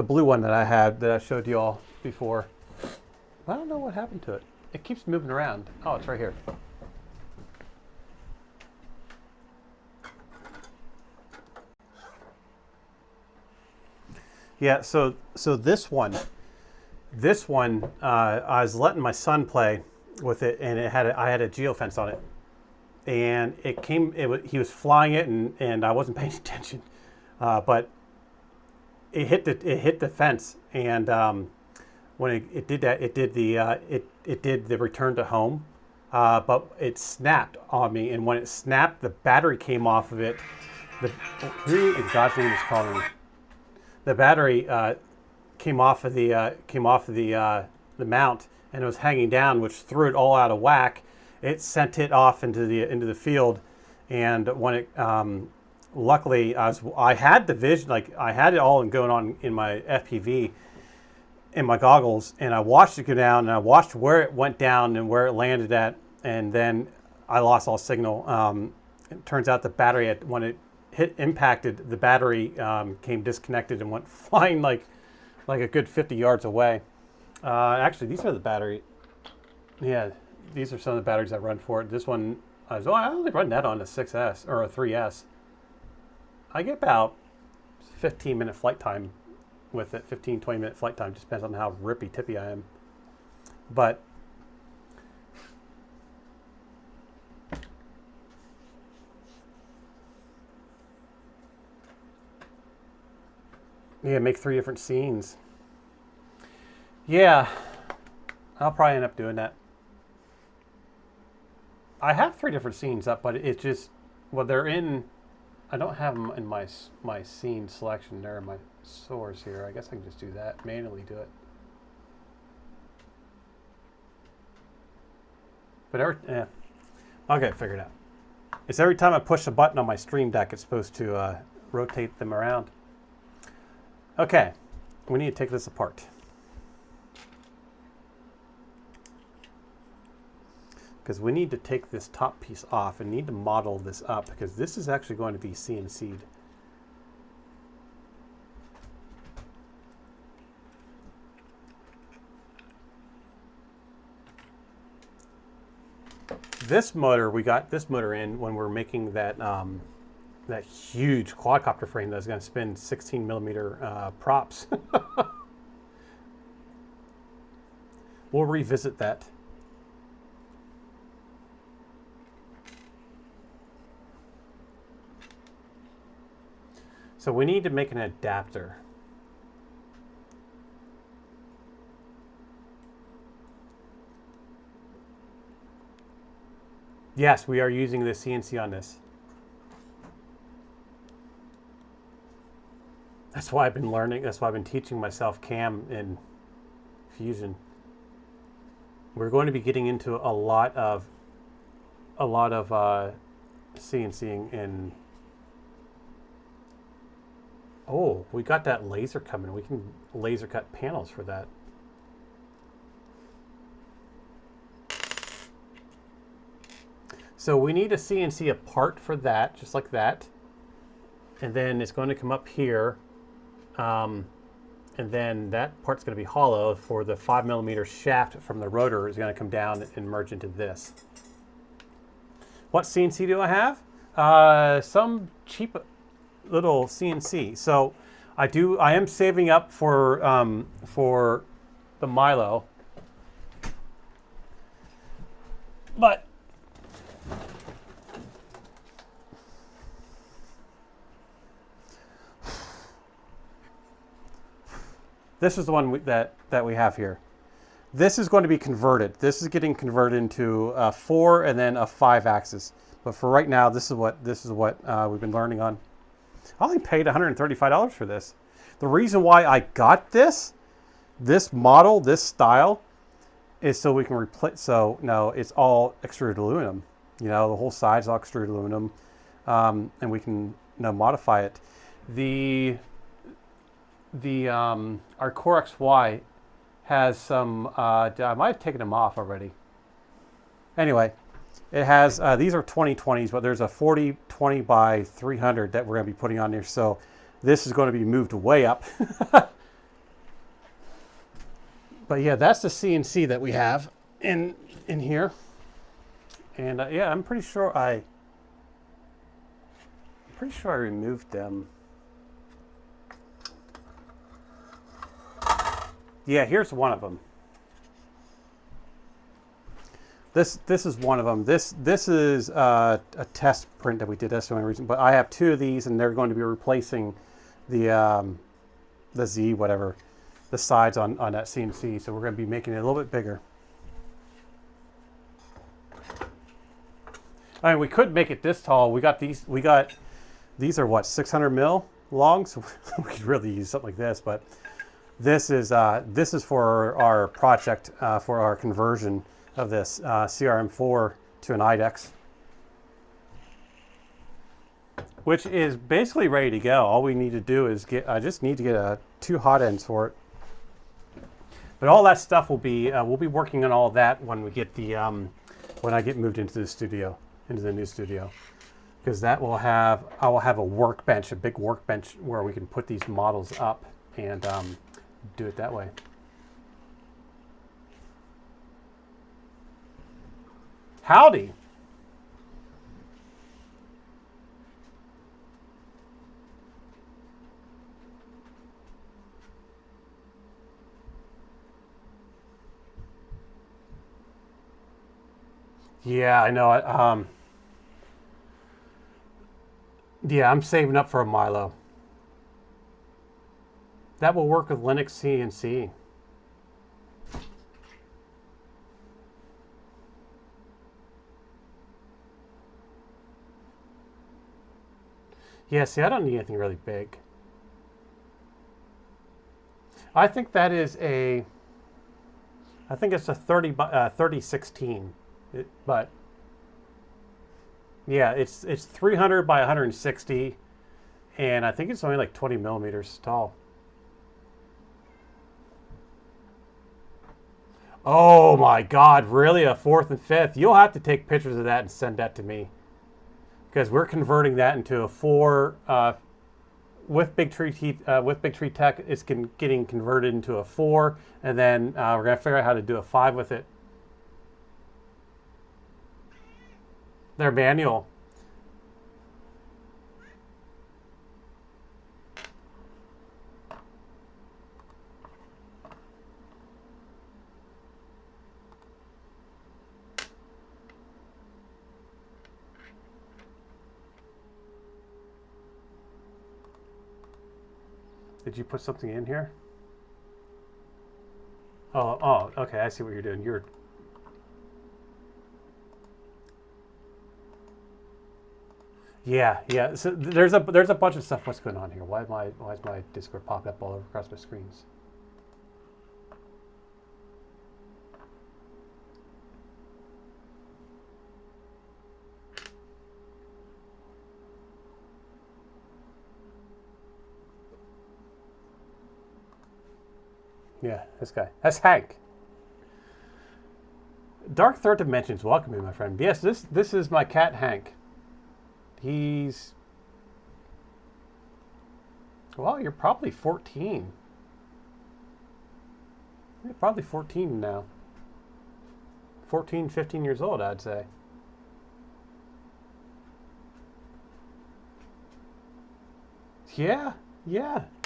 blue one that I had, that I showed you all before. I don't know what happened to it. It keeps moving around. Oh, it's right here. Yeah, so this one, I was letting my son play, with it, and I had a geofence on it, and he was flying it, and I wasn't paying attention, but it hit the fence, and when it did that, it did the return to home, but it snapped on me, and when it snapped, the battery came off of it. Who in God's name is calling me? The battery came off of the mount, and it was hanging down, which threw it all out of whack. It sent it off into the field, and when it luckily I had the vision, like I had it all going on in my FPV, in my goggles, and I watched it go down, and I watched where it went down and where it landed at, and then I lost all signal. It turns out the battery, when it impacted, the battery came disconnected and went flying like a good 50 yards away. Actually, these are the battery. Yeah, these are some of the batteries I run for it. This one, I only run that on a 6S or a 3S. I get about 15-minute flight time with it, 15, 20-minute flight time. Just depends on how rippy-tippy I am. But yeah, make 3 different scenes. Yeah, I'll probably end up doing that. I have 3 different scenes up, but it's just, well, they're in, I don't have them in my scene selection. They're in my source here. I guess I can just do that, manually do it. But yeah, I'll get it figured out. It's every time I push a button on my Stream Deck, it's supposed to rotate them around. Okay, we need to take this apart. Because we need to take this top piece off and need to model this up, because this is actually going to be CNC'd. This motor, we got this motor in when we're making that that huge quadcopter frame that's going to spin 16mm props. We'll revisit that. So we need to make an adapter. Yes, we are using the CNC on this. That's why I've been learning. That's why I've been teaching myself CAM and Fusion. We're going to be getting into a lot of CNCing in. Oh, we got that laser coming. We can laser cut panels for that. So we need a CNC a part for that, just like that. And then it's going to come up here. And then that part's going to be hollow for the 5mm shaft from the rotor is going to come down and merge into this. What CNC do I have? Some cheap little CNC. So I am saving up for the Milo. But this is the one that we have here. This is going to be converted. This is getting converted into a 4 and then a 5 axis. But for right now, this is what we've been learning on. I only paid $135 for this. The reason why I got this model, this style, is so we can replace. So no, it's all extruded aluminum. You know, the whole side's all extruded aluminum, and we can modify it. Our Core XY has some, I might have taken them off already. Anyway, it has, these are 2020s, but there's a 4020 by 300 that we're going to be putting on there. So this is going to be moved way up. But yeah, that's the CNC that we have in here. And yeah, I'm pretty sure I removed them. Yeah, here's one of them. This is one of them. This is a test print that we did. That's the only reason. But I have two of these, and they're going to be replacing the Z whatever, the sides on that CNC. So we're going to be making it a little bit bigger. I mean, we could make it this tall. We got these are what, 600 mil long, so we could really use something like this. But this is for our project for our conversion of this CRM4 to an IDEX, which is basically ready to go. All we need to do is I just need to get two hot ends for it. But all that stuff will be we'll be working on all of that when we get the when I get moved into the studio, into the new studio, because I will have a workbench, a big workbench where we can put these models up and do it that way. Howdy. Yeah, I know. Yeah, I'm saving up for a Milo. That will work with Linux CNC. Yeah, see, I don't need anything really big. I think that is I think it's a 3016. But yeah, it's 300 by 160, and I think it's only like 20 millimeters tall. Oh my God, really? A 4th and 5th? You'll have to take pictures of that and send that to me, because we're converting that into a 4 with Big Tree Tech. It's getting converted into a 4, and then we're gonna figure out how to do a 5 with it. Their manual. Did you put something in here? Oh, okay. I see what you're doing. Yeah. So there's a bunch of stuff. What's going on here? Why is my Discord popping up all over across my screens? Yeah, this guy. That's Hank. Dark Third Dimensions, welcome me, my friend. Yes, this is my cat Hank. He's, well, you're probably 14. You're probably 14 now. 14, 15 years old, I'd say. Yeah.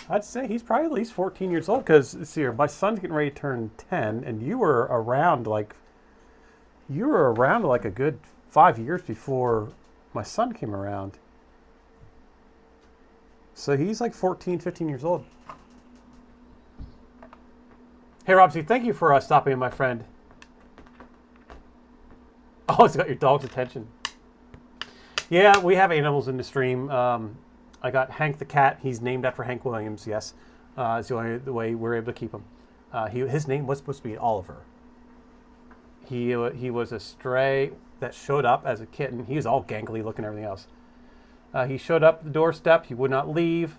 I'd say he's probably at least 14 years old, because, see here, my son's getting ready to turn 10, and you were around like a good 5 years before my son came around. So he's like 14, 15 years old. Hey, Robsy, thank you for stopping in, my friend. Oh, it's got your dog's attention. Yeah, we have animals in the stream. I got Hank the cat. He's named after Hank Williams, yes. It's the only way we're able to keep him. His name was supposed to be Oliver. He was a stray that showed up as a kitten. He was all gangly looking and everything else. He showed up at the doorstep. He would not leave.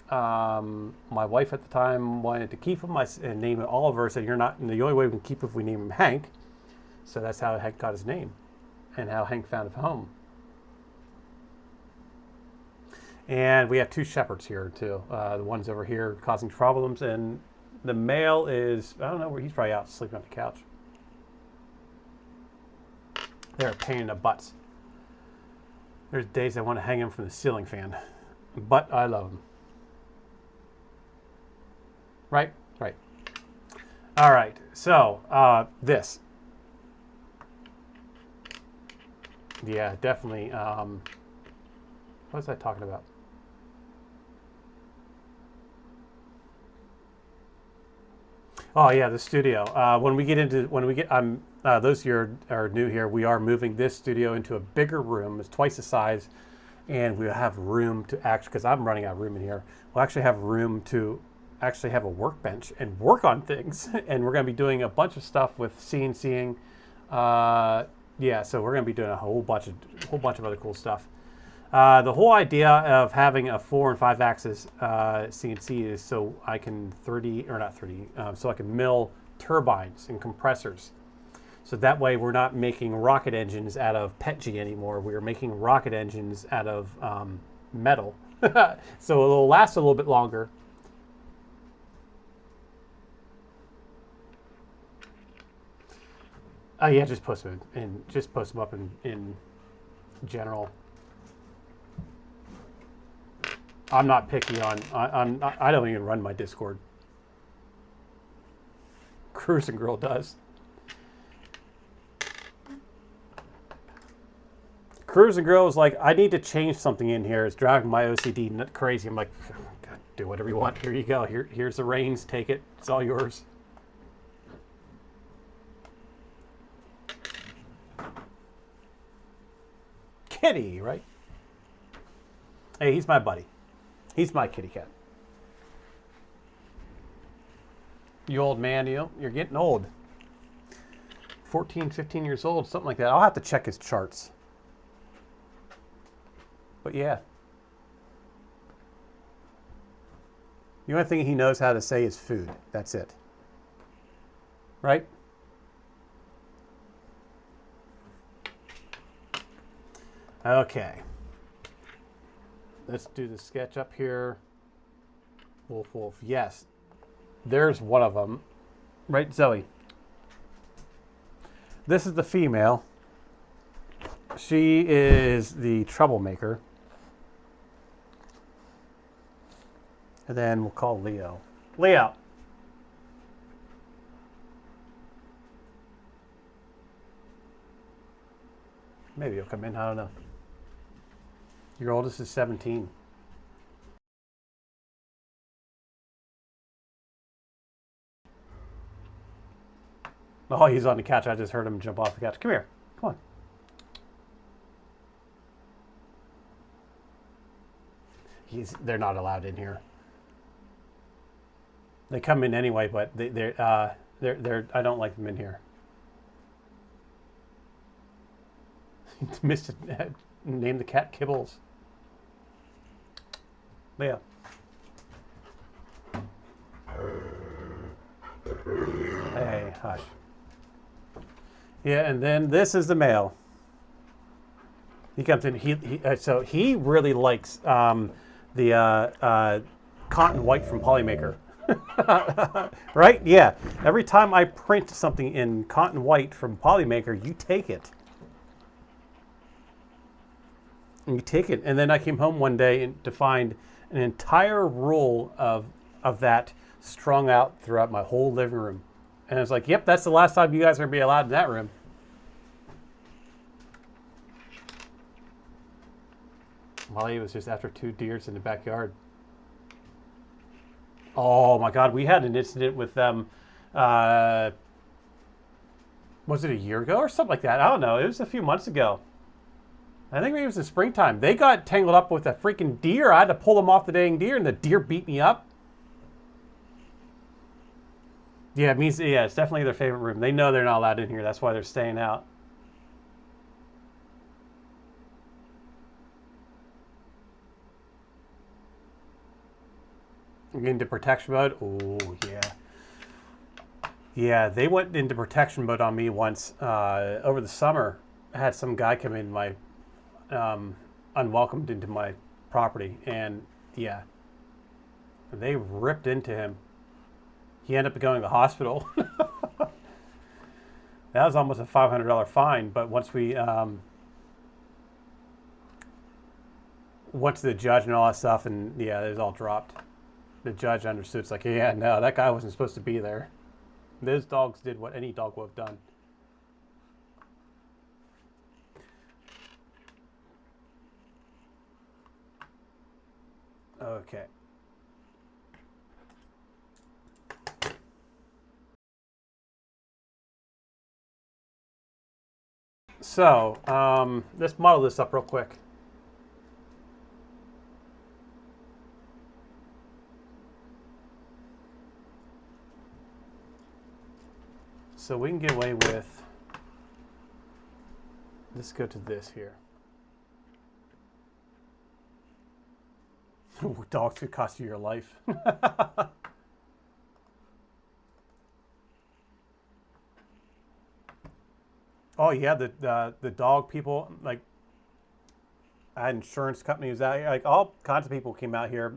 My wife at the time wanted to keep him. And name it Oliver. Said, "You're not." And the only way we can keep him if we name him Hank. So that's how Hank got his name, and how Hank found a home. And we have two shepherds here too. The one's over here causing problems, and the male is, I don't know where, he's probably out sleeping on the couch. They're a pain in the butts. There's days I want to hang him from the ceiling fan, but I love him. Right. All right. So this. Yeah, definitely. What was I talking about? Oh yeah, the studio. Those who are new here, we are moving this studio into a bigger room. It's twice the size, and we have room to actually, because I'm running out of room in here. We'll actually have room to actually have a workbench and work on things. And we're going to be doing a bunch of stuff with CNCing. Yeah, so we're going to be doing a whole bunch of other cool stuff. The whole idea of having a 4 and 5 axis CNC is so I can so I can mill turbines and compressors. So that way we're not making rocket engines out of PETG anymore. We're making rocket engines out of metal. So it'll last a little bit longer. Yeah, just post them up in general. I'm not picky on. I don't even run my Discord. Cruising Girl does. Cruising Girl is like, I need to change something in here. It's driving my OCD crazy. I'm like, God, do whatever you want. Here you go. Here's the reins. Take it. It's all yours. Kitty, right? Hey, he's my buddy. He's my kitty cat. You old man, you're getting old. 14, 15 years old, something like that. I'll have to check his charts. But yeah. The only thing he knows how to say is food. That's it. Right? Okay. Let's do the sketch up here. Wolf, wolf. Yes. There's one of them. Right, Zoe? This is the female. She is the troublemaker. And then we'll call Leo. Leo! Maybe he'll come in. I don't know. Your oldest is 17. Oh, he's on the couch. I just heard him jump off the couch. Come here. Come on. They're not allowed in here. They come in anyway, but they're I don't like them in here. Missed it. Name the cat Kibbles. Leo. Hey, hush. Yeah, and then this is the male. He comes in. So he really likes the cotton white from Polymaker. Right? Yeah. Every time I print something in cotton white from Polymaker, you take it. And you take it. And then I came home one day to find an entire roll of that strung out throughout my whole living room. And I was like, yep, that's the last time you guys are going to be allowed in that room. Molly was just after 2 deers in the backyard. Oh my God, we had an incident with them. Was it a year ago or something like that? I don't know. It was a few months ago. I think maybe it was in springtime. They got tangled up with a freaking deer. I had to pull them off the dang deer, and the deer beat me up. Yeah, it means, yeah, it's definitely their favorite room. They know they're not allowed in here. That's why they're staying out. Into protection mode. Oh, yeah. Yeah, they went into protection mode on me once over the summer. I had some guy come in my unwelcomed into my property, and yeah, they ripped into him. He ended up going to the hospital. That was almost a $500 fine, but once we went to the judge and all that stuff, and yeah, it was all dropped. The judge understood. It's like, yeah, no, that guy wasn't supposed to be there. Those dogs did what any dog would have done. Okay. So, let's model this up real quick. So we can get away with, let's go to this here. Dogs could cost you your life. Oh yeah, the dog people, like, I had insurance companies out here, like all kinds of people came out here.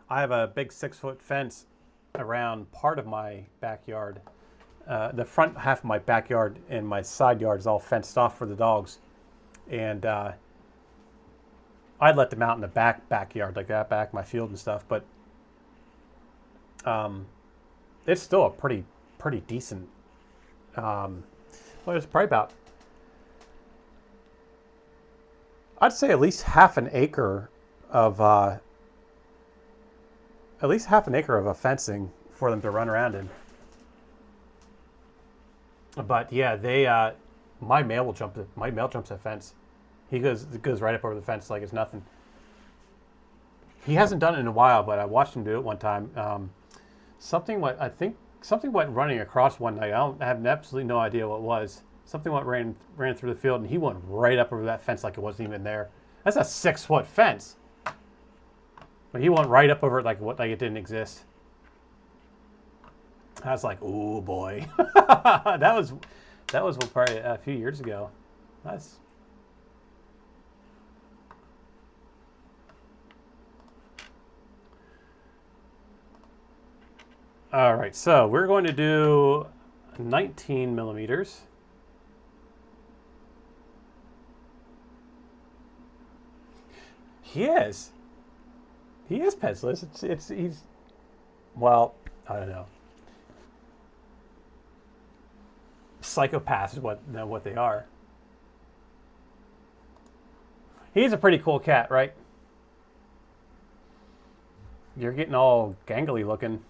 I have a big 6-foot fence around part of my backyard. The front half of my backyard and my side yard is all fenced off for the dogs, and I'd let them out in the backyard like that, back my field and stuff. But it's still a pretty decent. Well, it's probably about, I'd say at least half an acre of a fencing for them to run around in. But yeah, my male jumps a fence. He goes right up over the fence like it's nothing. He hasn't done it in a while, but I watched him do it one time. Something went running across one night. I have absolutely no idea what it was. Something ran through the field, and he went right up over that fence like it wasn't even there. That's a 6-foot fence, but he went right up over it like it didn't exist. I was like, "Oh boy," that was probably a few years ago. That's all right. So we're going to do 19 millimeters. He is pencilless. He's, well, I don't know. Psychopaths is what they are. He's a pretty cool cat, right? You're getting all gangly looking.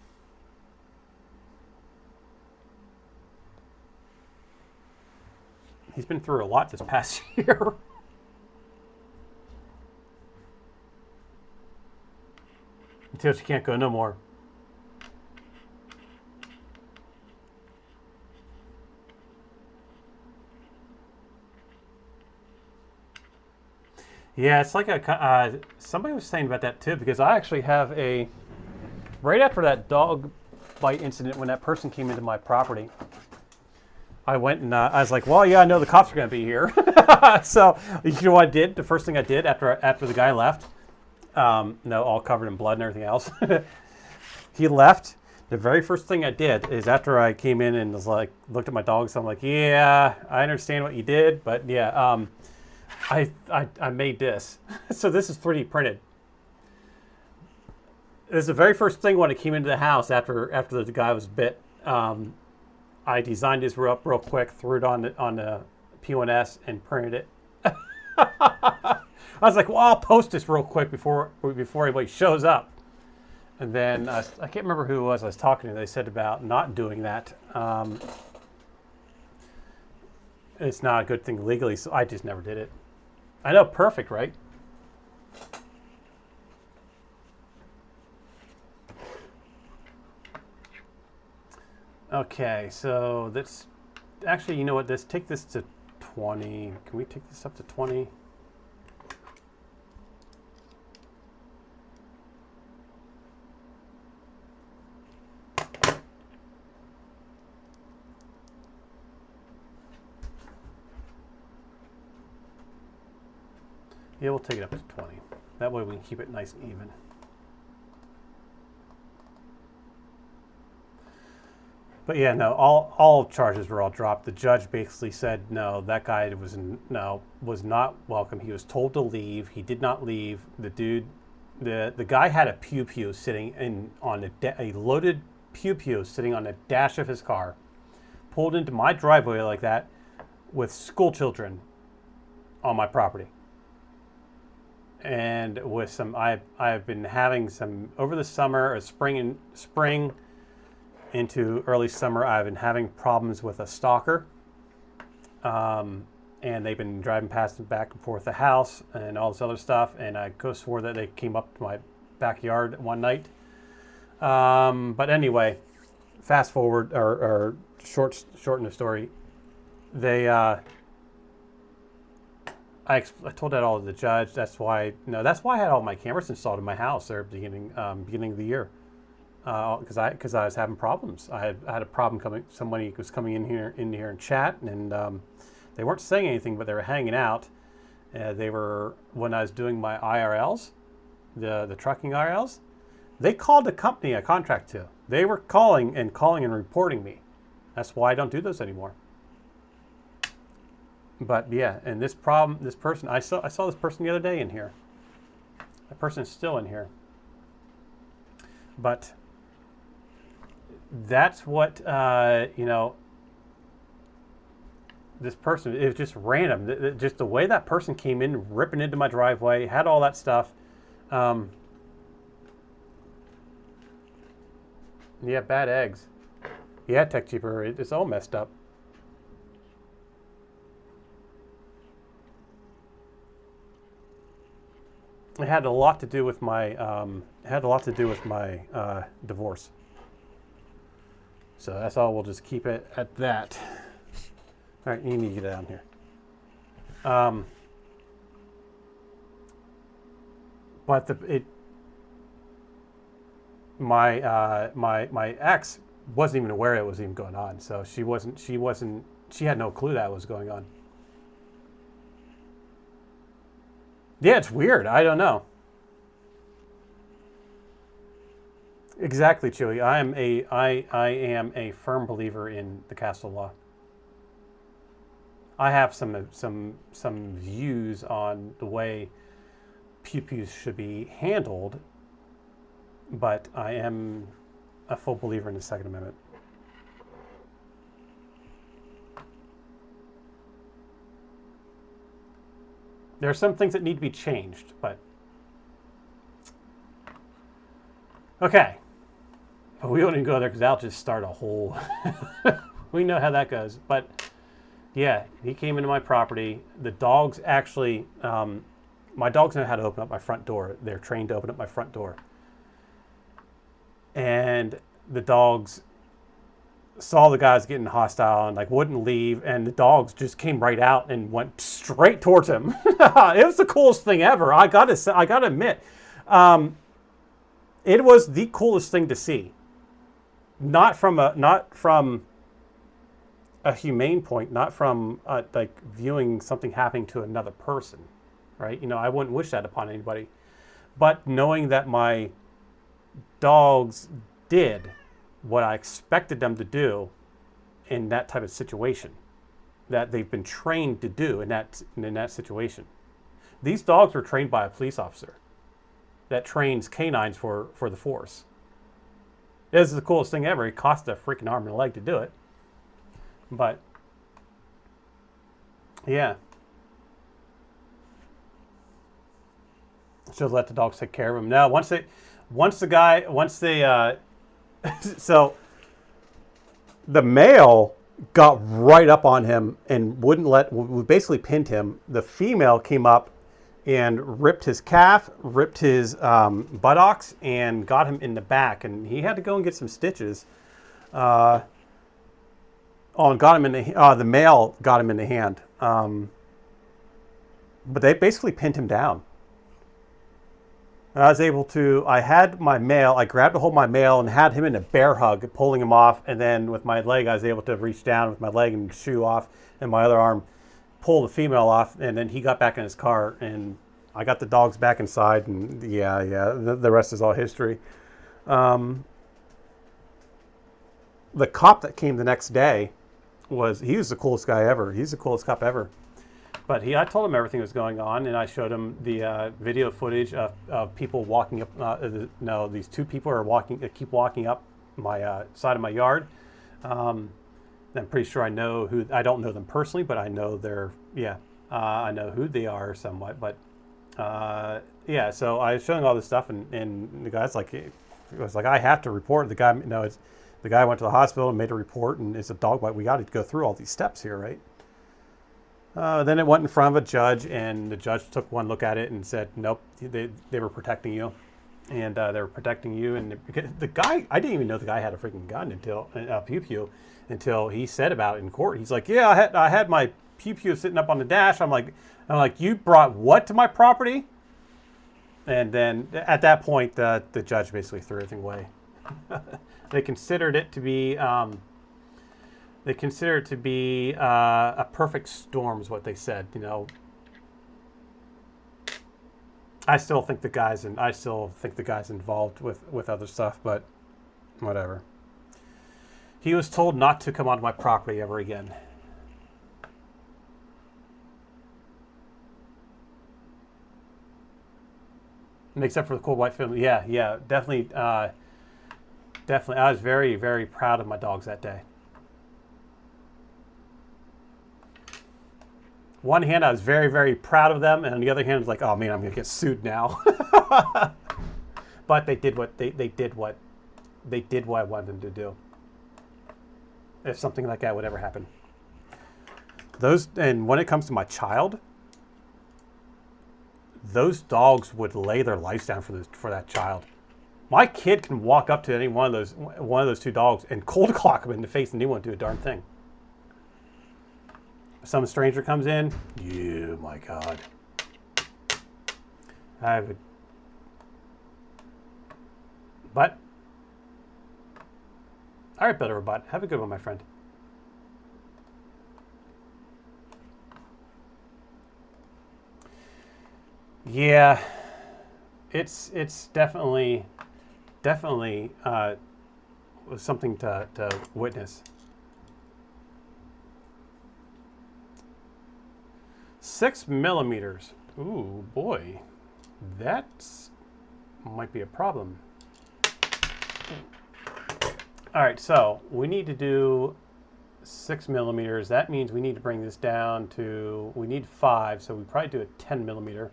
He's been through a lot this past year. Until she can't go no more. Yeah, it's like somebody was saying about that too, because I actually have right after that dog bite incident, when that person came into my property, I went and I was like, well, yeah, I know the cops are going to be here. So, you know what I did? The first thing I did after the guy left, all covered in blood and everything else, he left. The very first thing I did is, after I came in and was like, looked at my dogs, I'm like, yeah, I understand what you did, but yeah, I made this. So this is 3D printed. This is the very first thing when I came into the house after the guy was bit. I designed this real quick, threw it on the P1S and printed it. I was like, well, I'll post this real quick before anybody shows up. And then I can't remember who it was I was talking to. They said about not doing that. It's not a good thing legally, so I just never did it. I know, perfect, right? Okay, so that's actually, you know what? Let's take this to 20. Can we take this up to 20? Yeah, we'll take it up to 20. That way we can keep it nice and even. But yeah, no, all charges were all dropped. The judge basically said, no, that guy was not welcome. He was told to leave. He did not leave. The guy had a pew sitting on a loaded pew sitting on the dash of his car, pulled into my driveway like that with school children on my property. and with some, I've been having some over the summer, or spring into early summer. I've been having problems with a stalker, and they've been driving past and back and forth the house and all this other stuff. And I could have swore that they came up to my backyard one night. But anyway, fast forward or shorten the story. They I told that all to the judge. That's why I had all my cameras installed in my house there at the beginning of the year, because I was having problems. I had a problem coming. Somebody was coming in here and chat, and they weren't saying anything, but they were hanging out. They were, when I was doing my IRLs, the trucking IRLs. They called the company I contract to. They were calling and reporting me. That's why I don't do those anymore. But yeah, and this person, I saw this person the other day in here. That person is still in here. But that's what, this person, it was just random. Just the way that person came in, ripping into my driveway, had all that stuff. Yeah, bad eggs. Yeah, Tech Cheaper, it's all messed up. It had a lot to do with my divorce. So that's all. We'll just keep it at that. All right, you need to get down here. But my ex wasn't even aware it was even going on. So she had no clue that was going on. Yeah, it's weird. I don't know. Exactly, Chewy. I am a firm believer in the castle law. I have some views on the way pew-pews should be handled, but I am a full believer in the Second Amendment. There are some things that need to be changed, but okay. But we won't even go there because that'll just start a whole. We know how that goes. But yeah, he came into my property. The dogs actually, my dogs know how to open up my front door. They're trained to open up my front door. And the dogs saw the guys getting hostile and wouldn't leave, and the dogs just came right out and went straight towards him. It was the coolest thing ever. I gotta admit, it was the coolest thing to see. Not from a humane point, not from viewing something happening to another person, right? I wouldn't wish that upon anybody, but knowing that my dogs did what I expected them to do in that type of situation, that they've been trained to do in that situation. These dogs were trained by a police officer that trains canines for the force. This is the coolest thing ever. It cost a freaking arm and a leg to do it. But yeah. So let the dogs take care of him. Now so the male got right up on him and we basically pinned him. The female came up and ripped his calf, ripped his buttocks, and got him in the back. And he had to go and get some stitches. The male got him in the hand. But they basically pinned him down. I had my male, I grabbed a hold of my male and had him in a bear hug, pulling him off. And then with my leg, I was able to reach down with my leg and shoe off, and my other arm pull the female off. And then he got back in his car, and I got the dogs back inside. And the rest is all history. The cop that came the next day he was the coolest guy ever. He's the coolest cop ever. But I told him everything was going on, and I showed him the video footage of people walking up. These two people keep walking up my side of my yard. I'm pretty sure I know who. I don't know them personally, but I know I know who they are somewhat. But yeah, so I was showing all this stuff, and the guy's like, it was like, I have to report. The guy, no, it's the guy went to the hospital and made a report, and it's a dog bite. We got to go through all these steps here, right? Then it went in front of a judge, and the judge took one look at it and said, nope, they were protecting you, and they were protecting you. And the guy, I didn't even know the guy had a freaking gun until pew pew, until he said about it in court. He's like, yeah, I had my pew pew sitting up on the dash. I'm like, you brought what to my property? And then at that point, the judge basically threw everything away. They considered it to be a perfect storm, is what they said. You know, I still think the guy's involved with other stuff, but whatever. He was told not to come onto my property ever again. Except for the cool white film. Yeah, definitely. Definitely. I was very, very proud of my dogs that day. One hand, I was very, very proud of them, and on the other hand, I was like, oh man, I'm gonna get sued now. But they did what they did what I wanted them to do. If something like that would ever happen. And when it comes to my child, those dogs would lay their lives down for that child. My kid can walk up to any one of those two dogs and cold clock them in the face, and they won't do a darn thing. Some stranger comes in, yeah, my God. I would, but all right, Builder Robot, have a good one, my friend. Yeah, it's definitely was something to witness. 6 millimeters. Ooh, boy, that might be a problem. All right, so we need to do 6 millimeters. That means we need to bring this down to, we need 5, so we probably do a 10 millimeter.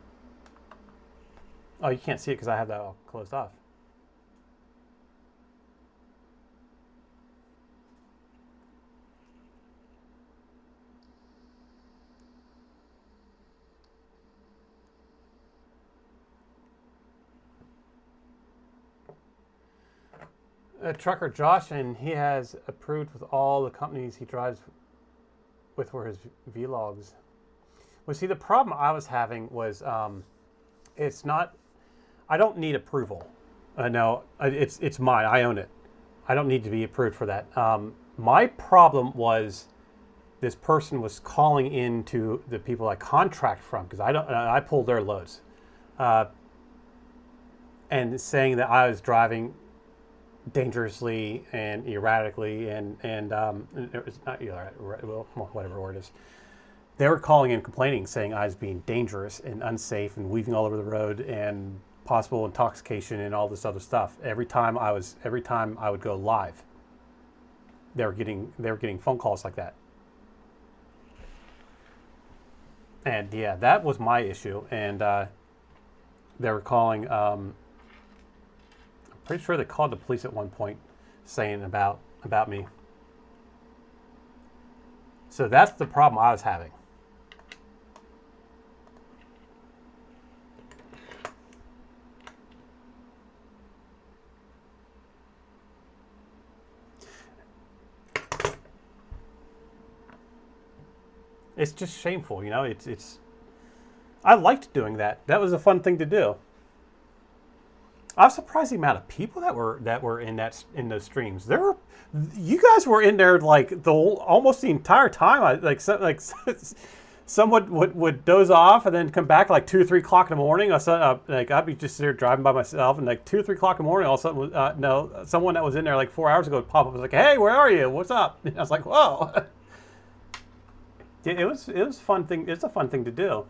Oh, you can't see it because I have that all closed off. Trucker Josh, and he has approved with all the companies he drives with for his vlogs. Well, see, the problem I was having was it's not, I don't need approval. No, it's mine. I own it. I don't need to be approved for that. My problem was this person was calling into the people I contract from, because I pull their loads, and saying that I was driving dangerously and erratically, and it was not erratic, well, whatever the word is. They were calling in complaining, saying I was being dangerous and unsafe and weaving all over the road and possible intoxication and all this other stuff. Every time I would go live, they were getting phone calls like that. And yeah, that was my issue. And they were calling. I'm pretty sure they called the police at one point, saying about me. So that's the problem I was having. It's just shameful, you know. It's. I liked doing that. That was a fun thing to do. I was surprised the amount of people that were in those streams. You guys were in there like almost the entire time. Someone would doze off and then come back like 2 or 3 o'clock in the morning. I'd be just there driving by myself, and like 2 or 3 o'clock in the morning, all of a sudden, someone that was in there like 4 hours ago would pop up. Was like, "Hey, where are you? What's up?" And I was like, "Whoa." It was fun thing. It's a fun thing to do.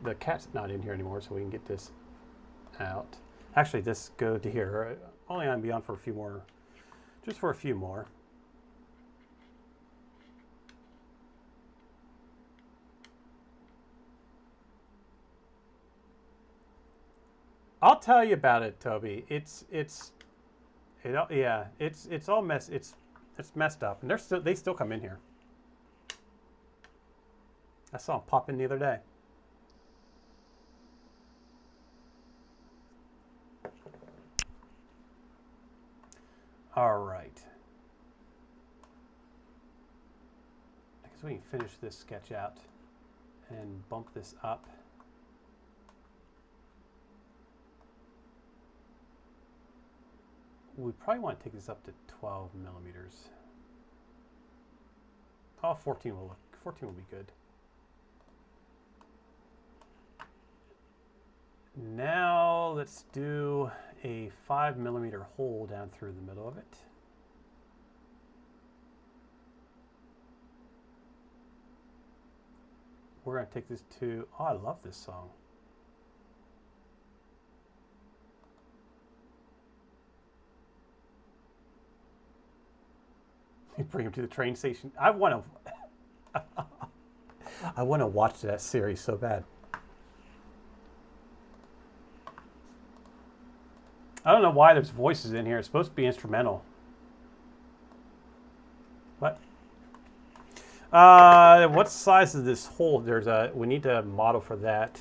The cat's not in here anymore, so we can get this out. Actually, just go to here. Only I'm beyond for a few more, just for a few more. I'll tell you about it, Toby. Yeah, it's all it's messed up, and they still come in here. I saw them pop in the other day. All right. I guess we can finish this sketch out and bump this up. We probably want to take this up to 12 millimeters. Oh, 14 will be good. Now let's do a 5 millimeter hole down through the middle of it. We're going to take this to, oh, I love this song. You bring him to the train station. I want to watch that series so bad. I don't know why there's voices in here. It's supposed to be instrumental. What? What size is this hole? We need to model for that.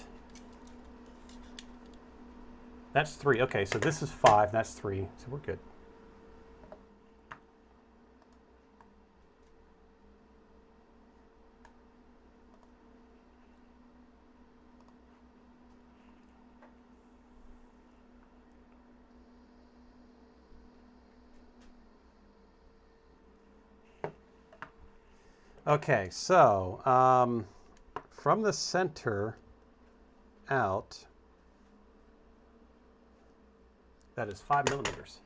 That's 3. Okay, so this is 5. That's 3. So we're good. Okay, so from the center out, that is 5 millimeters.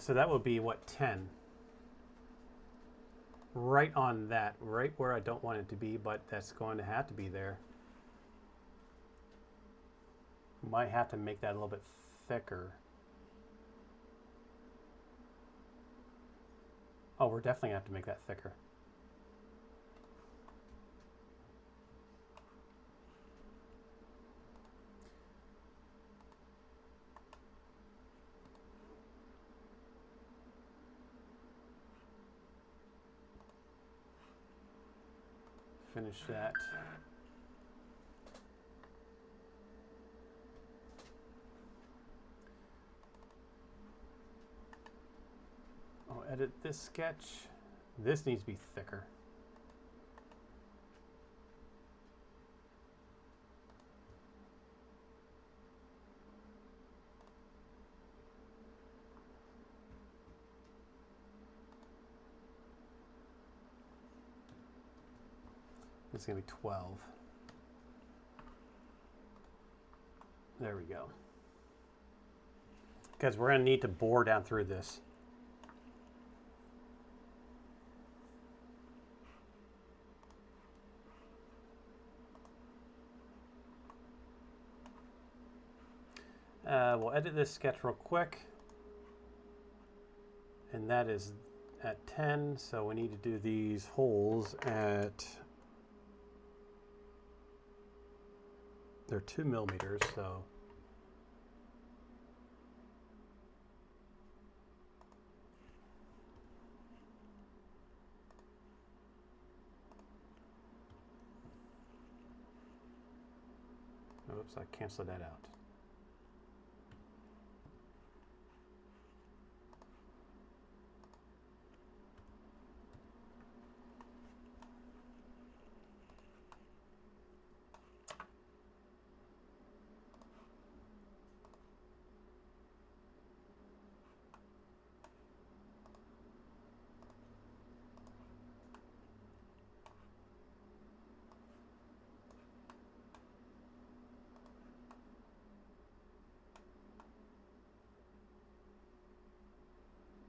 So that would be, what, 10? Right on that, right where I don't want it to be, but that's going to have to be there. Might have to make that a little bit thicker. Oh, we're definitely going to have to make that thicker. Finish that. I'll edit this sketch. This needs to be thicker. It's going to be 12. There we go. Because we're going to need to bore down through this. We'll edit this sketch real quick. And that is at 10, so we need to do these holes at... They're 2 millimeters, so... Oops, I canceled that out.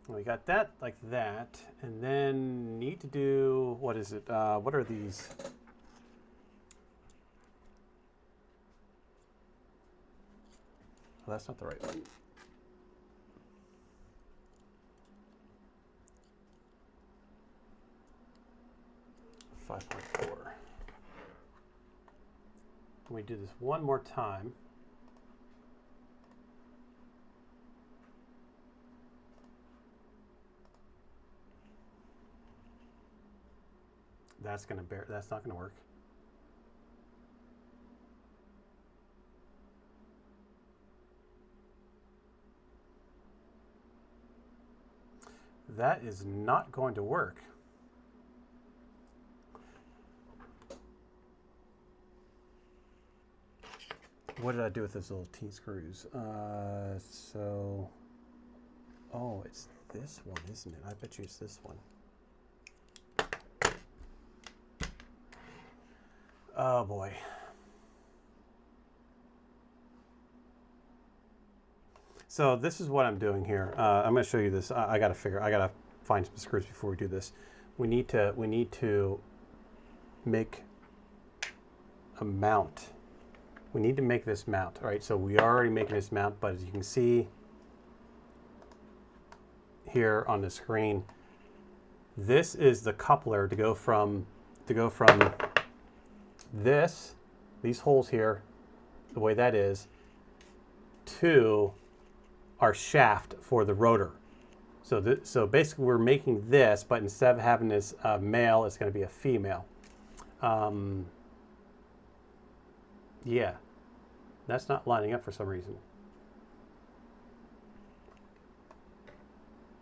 We got that like that, and then need to do, what is it? What are these? that's not the right one. .4. We do this one more time. That's not gonna work. That is not going to work. What did I do with those little T-screws? Oh, it's this one, isn't it? I bet you it's this one. Oh boy. So this is what I'm doing here. I'm going to show you this. I got to find some screws before we do this. We need to make a mount. We need to make this mount. All right. So we are already making this mount, but as you can see here on the screen, this is the coupler to go from these holes here, the way that is, to our shaft for the rotor. So basically we're making this, but instead of having this male, it's going to be a female. Yeah, that's not lining up for some reason.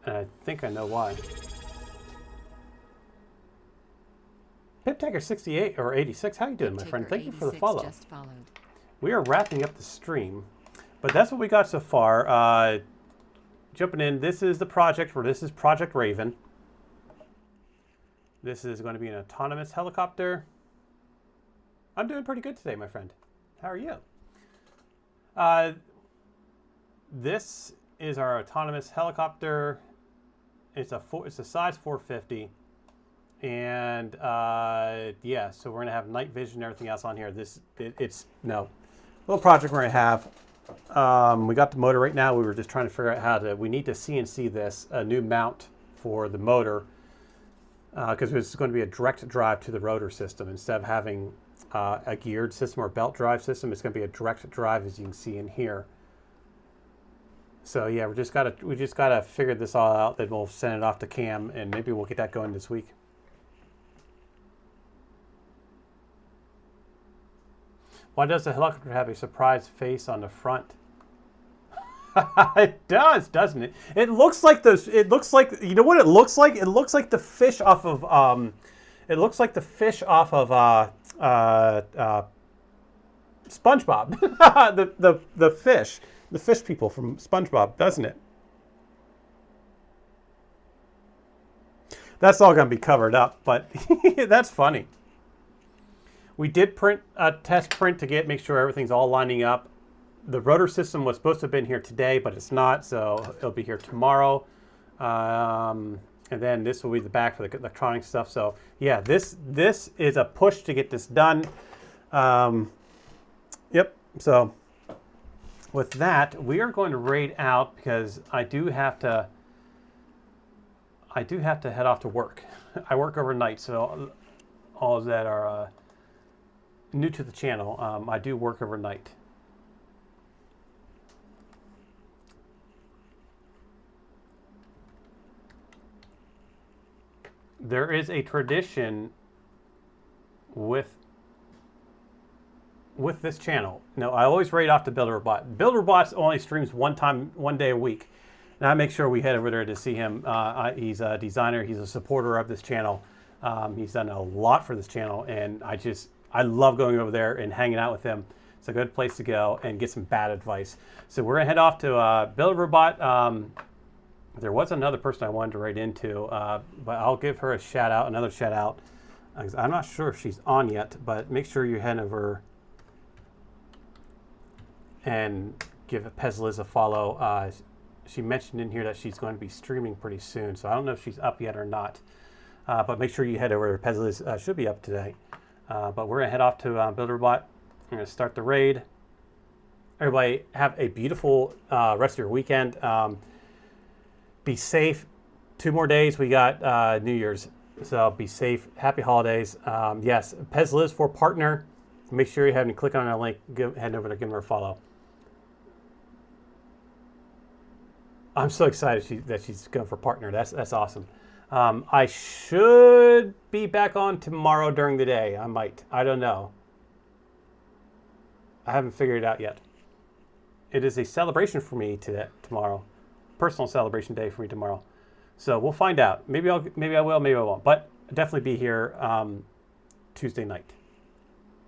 And I think I know why. Piptaker 68 or 86, how you doing, my friend? Thank you for the follow. Just followed. We are wrapping up the stream, but that's what we got so far. Jumping in, this is the project where this is Project Raven. This is going to be an autonomous helicopter. I'm doing pretty good today, my friend. How are you? This is our autonomous helicopter. It's a size 450. And yeah, so we're gonna have night vision and everything else on here. It's little project we're gonna have. We got the motor right now. We were just trying to figure out we need to CNC this, a new mount for the motor, because it's going to be a direct drive to the rotor system instead of having a geared system or belt drive system. It's going to be a direct drive, as you can see in here. So yeah, we just gotta figure this all out. Then we'll send it off to Cam, and maybe we'll get that going this week. Why does the helicopter have a surprise face on the front? It does, doesn't it? It looks like this. It looks like, you know what it looks like? It looks like the fish off of SpongeBob. the fish people from SpongeBob, doesn't it? That's all going to be covered up, but that's funny. We did print a test print to make sure everything's all lining up. The rotor system was supposed to have been here today, but it's not, so it'll be here tomorrow. And then this will be the back for the electronic stuff. So yeah, this is a push to get this done. Yep. So with that, we are going to raid out because I do have to head off to work. I work overnight, so all that are new to the channel, I do work overnight. There is a tradition with this channel. Now, I always raid off to BuilderBot. BuilderBot only streams one day a week. And I make sure we head over there to see him. He's a designer. He's a supporter of this channel. He's done a lot for this channel, and I love going over there and hanging out with him. It's a good place to go and get some bad advice. So we're gonna head off to BuilderBot. There was another person I wanted to raid into, but I'll give her another shout out. I'm not sure if she's on yet, but make sure you head over and give Pezliz a follow. She mentioned in here that she's going to be streaming pretty soon, so I don't know if she's up yet or not. But make sure you head over. Pezliz should be up today. But we're going to head off to BuilderBot. We're going to start the raid. Everybody have a beautiful rest of your weekend. Be safe. 2 more days. We got New Year's. So be safe. Happy holidays. Yes, Pez Lives for partner. Make sure you have click on our link. Head over to give her a follow. I'm so excited that she's going for partner. That's awesome. I should be back on tomorrow during the day. I might. I don't know. I haven't figured it out yet. It is a celebration for me tomorrow. Personal celebration day for me tomorrow. So we'll find out. Maybe I will, maybe I won't. But I'll definitely be here Tuesday night.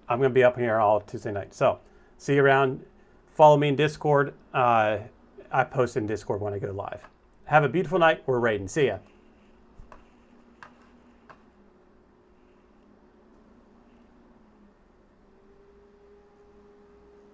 I'm going to be up here all Tuesday night. So see you around. Follow me in Discord. I post in Discord when I go live. Have a beautiful night. We're raiding. See ya.